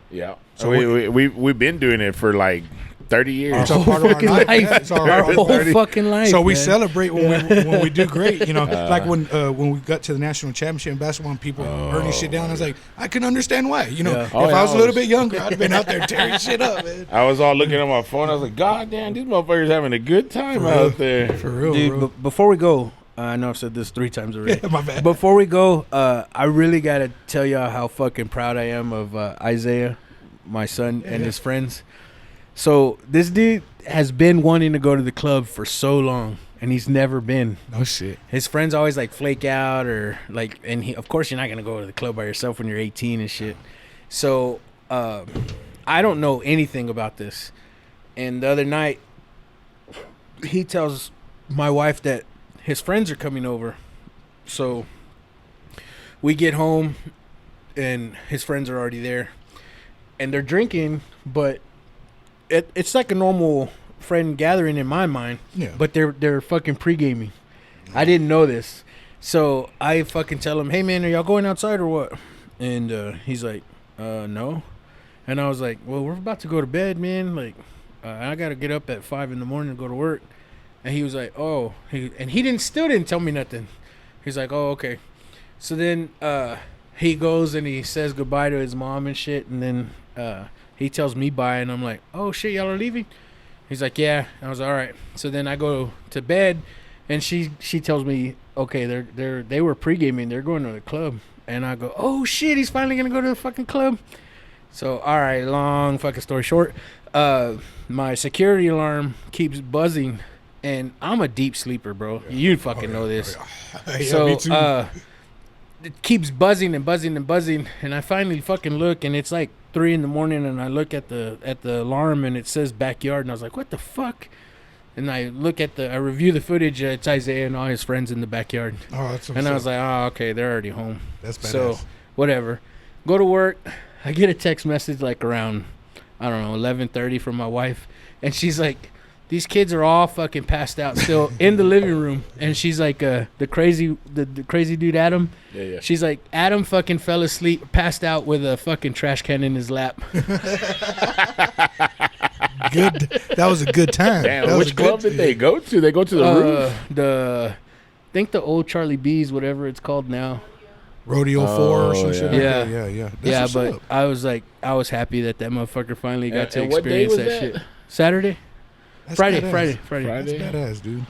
Yeah. So So we've been doing it for like 30 years. It's a part of our fucking life. life. Yeah, it's our Our whole 30. fucking life. So we man. celebrate when we do great, you know. Like when we got to the national championship in basketball and people burning shit down. I was like, I can understand why. You know, Yeah. if Oh, yeah, I was I a little was- bit younger, I'd have been out there tearing shit up, man. I was all looking at my phone. I was like, God damn, these motherfuckers having a good time out there. For real, Dude, bro. before we go, I know I've said this 3 times already. My bad. Before we go, I really gotta tell y'all how fucking proud I am of Isaiah, my son, and his friends. So this dude has been wanting to go to the club for so long, and he's never been. No shit. His friends always like flake out or like, and he, of course, you're not gonna go to the club by yourself when you're 18 and shit. So I don't know anything about this. And the other night, he tells my wife that his friends are coming over. So we get home, and his friends are already there, and they're drinking, but it's like a normal friend gathering in my mind. Yeah. But they're fucking pre-gaming. I didn't know this. So I fucking tell him, hey man, are y'all going outside or what? And he's like, no. And I was like, well, we're about to go to bed, man. Like, I got to get up at 5 a.m. to go to work. And he was like, oh. He still didn't tell me nothing. He's like, oh, okay. So then he goes and he says goodbye to his mom and shit. And then he tells me bye. And I'm like, oh, shit, y'all are leaving? He's like, yeah. I was all right. So then I go to bed. And she tells me, okay, they were pre-gaming. They're going to the club. And I go, oh, shit, he's finally going to go to the fucking club. So, all right, long fucking story short. My security alarm keeps buzzing. And I'm a deep sleeper, bro. You fucking know this. Yeah, So, me too. it keeps buzzing and buzzing and buzzing. And I finally fucking look, and it's like 3 a.m. And I look at the alarm, and it says backyard. And I was like, what the fuck? And I review the footage. It's Isaiah and all his friends in the backyard. Oh, that's And I was like, oh, okay, they're already home. that's badass. So, whatever. Go to work. I get a text message like around, I don't know, 11:30 from my wife. And she's like, these kids are all fucking passed out still in the living room. And she's like, the crazy dude, Adam. Yeah. She's like, Adam fucking fell asleep, passed out with a fucking trash can in his lap. Good. That was a good time. Damn, That was which a good club did they go to? They go to the roof? I think the old Charlie B's, whatever it's called now. Rodeo 4 or some Oh, shit. yeah. Like that. Yeah. That's Yeah, what's but up. I was happy that motherfucker finally got to And what day experience was that that? shit. Saturday? That's Friday. badass. Friday. That's badass, dude.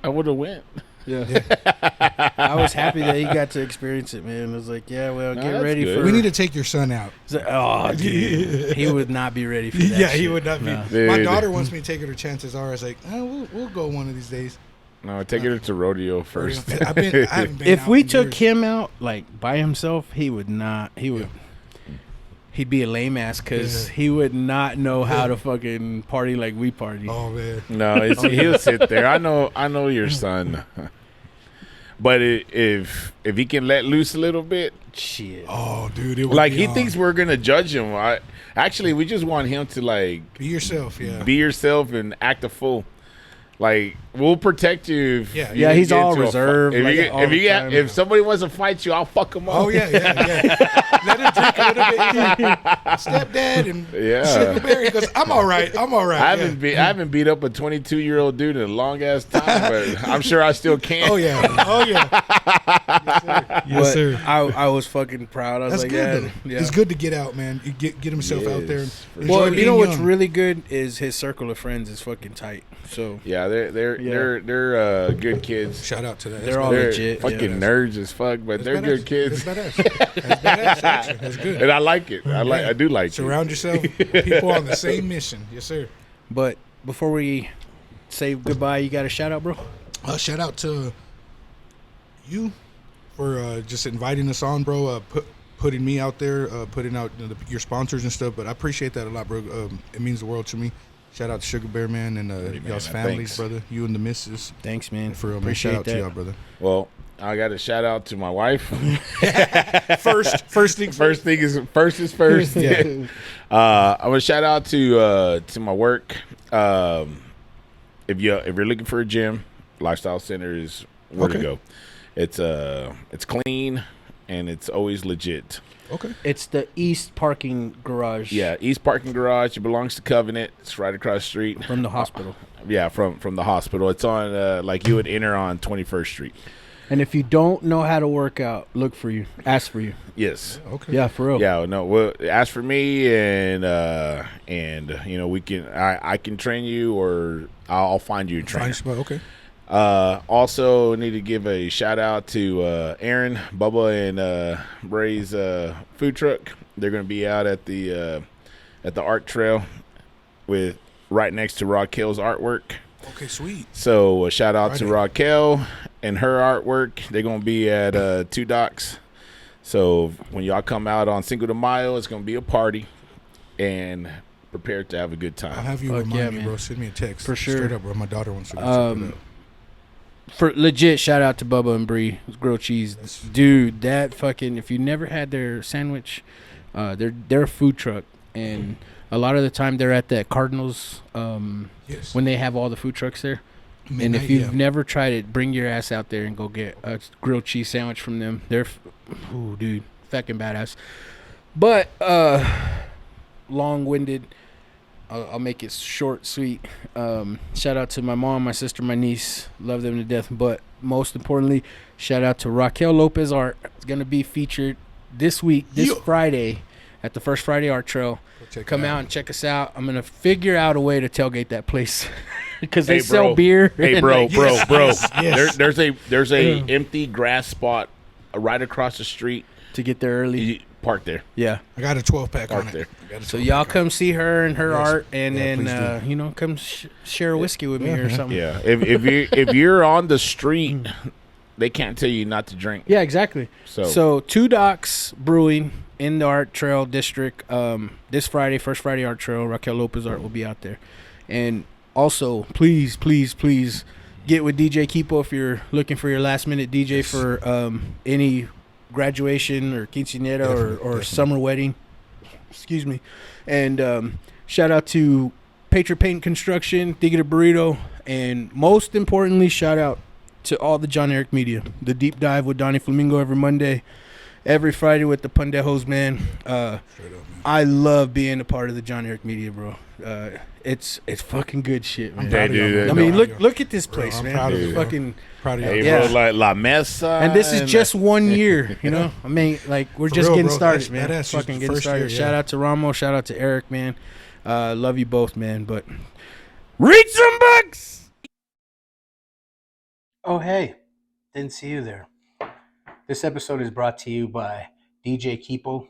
I would have went. Yeah. I was happy that he got to experience it, man. I was like, yeah, well, Nah, get that's ready good. for. We need to take your son out. It's like, oh, dude, he would not be ready for that. Yeah, he shit. would not be. No. Dude. My daughter wants me to take her to Chances Are. I was like, we'll go one of these days. No, take it to rodeo first. I haven't been If out we in took years. him out like by himself, he would not. He would. He'd be a lame ass because Yeah. he would not know how to fucking party like we party. Oh man. No, he'll sit there. I know your son. But if he can let loose a little bit, Shit. Oh, dude. It would like be he on. thinks we're gonna judge him. Actually, we just want him to like Be yourself. Yeah. be yourself and act a fool. Like we'll protect you. If Yeah. you Yeah, he's get all into a reserved, If, like, you, all if, the you time. if somebody wants to fight you, I'll fuck him up. Oh yeah. Let him drink a little bit. He's like, stepdad and Yeah. Sugar Bear. He goes, I'm all right. I I haven't beat up a 22-year-old dude in a long ass time, but I'm sure I still can. Oh yeah. Oh yeah. Yes, sir. I was fucking proud. I was That's like, good. yeah, Though. yeah. It's good to get out, man. You get himself out there. And Yes, for enjoy Well, you being know what's young. really good is his circle of friends is fucking tight. So Yeah, they're good kids. Shout out to that. They're all They're legit. fucking Yeah. nerds as fuck, but they're good kids, That's badass. That's badass. Actually. That's good. and I like it. I do like it. Surround yourself with people on the same mission. Yes, sir. But before we say goodbye, you got a shout out, bro? Shout out to you for just inviting us on, bro. Putting me out there, putting out your sponsors and stuff. But I appreciate that a lot, bro. It means the world to me. Shout out to Sugar Bear, man, and y'all's man. families, Thanks. brother. You and the missus. Thanks, man. For real, man. Appreciate Shout out that. to y'all, brother. Well, I got a shout out to my wife. First things First is first. Yeah. I want to shout out to my work. If you're looking for a gym, Lifestyle Center is where to Okay. go. It's clean. and it's always legit. Okay. It's the East Parking Garage. Yeah, East Parking Garage. It belongs to Covenant. It's right across the street From the hospital. Yeah, from the hospital. It's on like you would enter on 21st Street. And if you don't know how to work out, look for you. Ask for you. Yes. Okay. Yeah, for real. Yeah. No. Well, ask for me, and you know we can. I can train you, or I'll find you a trainer. Okay. Also need to give a shout out to Aaron, Bubba, and Bray's food truck. They're going to be out at the art trail with right next to Raquel's artwork. Okay, sweet. So a shout out to Friday. Raquel and her artwork. They're going to be at Two Docks. So when y'all come out on Cinco de Mayo, it's going to be a party, and prepare to have a good I'll time. have you Fuck remind yeah, me, man. bro. Send me a text. For sure. Straight up, bro. My daughter wants to go check it out. For legit, shout out to Bubba and Bree. Grilled cheese. Dude, that fucking, if you never had their sandwich, they're a food truck. And a lot of the time they're at that Cardinals Yes. when they have all the food trucks there. And Midnight, if you've yeah. never tried it, bring your ass out there and go get a grilled cheese sandwich from them. They're, ooh, dude, fucking badass. But, long-winded, I'll make it short, sweet. Shout out to my mom, my sister, my niece. Love them to death. But most importantly, shout out to Raquel Lopez Art. It's going to be featured this week, this Friday, at the First Friday Art Trail. Come out and check us out. I'm going to figure out a way to tailgate that place. Because they sell beer. Hey, bro. Yes. There's a empty grass spot right across the street. To get there early. You park there. Yeah. I got a 12-pack Park on there. it. I got a So 12-pack y'all on come see her and her Yes. art, and Yeah, please then do. you know, come share a whiskey with me or something. Yeah. If you're on the street, they can't tell you not to drink. Yeah, exactly. So Two Docks Brewing in the Art Trail District. This Friday, First Friday Art Trail, Raquel Lopez Art will be out there. And also, please get with DJ Kipo if you're looking for your last minute DJ for any graduation or quinceañera or summer wedding. Excuse me. And shout out to Patriot Paint Construction, Tigre Burrito, and most importantly, shout out to all the John Eric Media. The Deep Dive with Donnie Flamingo every Monday, every Friday with the Pendejos, man. Straight up, man. I love being a part of the John Eric Media, bro. It's fucking good shit, man. proud of you, man. I mean, No, look at this bro, place, I'm man. proud of It's you, bro. fucking, Proud of Hey, you. Yeah. bro, like La Mesa. and this is just 1 year, you know. I mean, like we're For just real, getting bro. started, That's man. badass. Fucking Just getting first started. year, Shout yeah. out to Ramo. Shout out to Eric, man. Love you both, man. But read some books. Oh hey, didn't see you there. This episode is brought to you by DJ Kipo.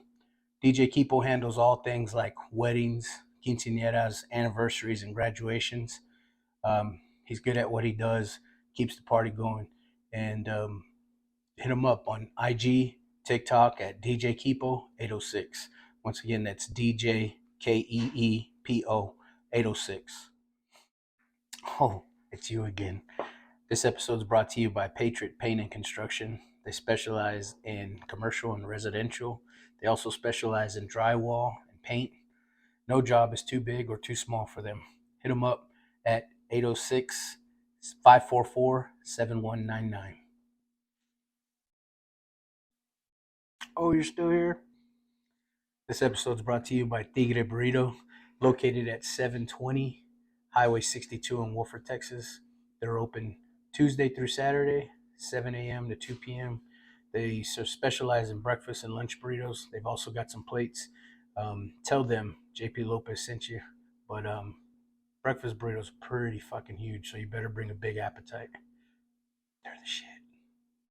DJ Kipo handles all things like weddings, quinceañeras, anniversaries, and graduations. He's good at what he does, keeps the party going, and hit him up on IG, TikTok at DJ Keepo 806. Once again, that's DJ KEEPO 806. Oh, it's you again. This episode is brought to you by Patriot Paint and Construction. They specialize in commercial and residential. They also specialize in drywall and paint. No job is too big or too small for them. Hit them up at 806-544-7199. Oh, you're still here? This episode is brought to you by Tigre Burrito, located at 720 Highway 62 in Wolford, Texas. They're open Tuesday through Saturday, 7 a.m. to 2 p.m. They specialize in breakfast and lunch burritos. They've also got some plates. Tell them JP Lopez sent you. But breakfast burritos are pretty fucking huge, so you better bring a big appetite. They're the shit.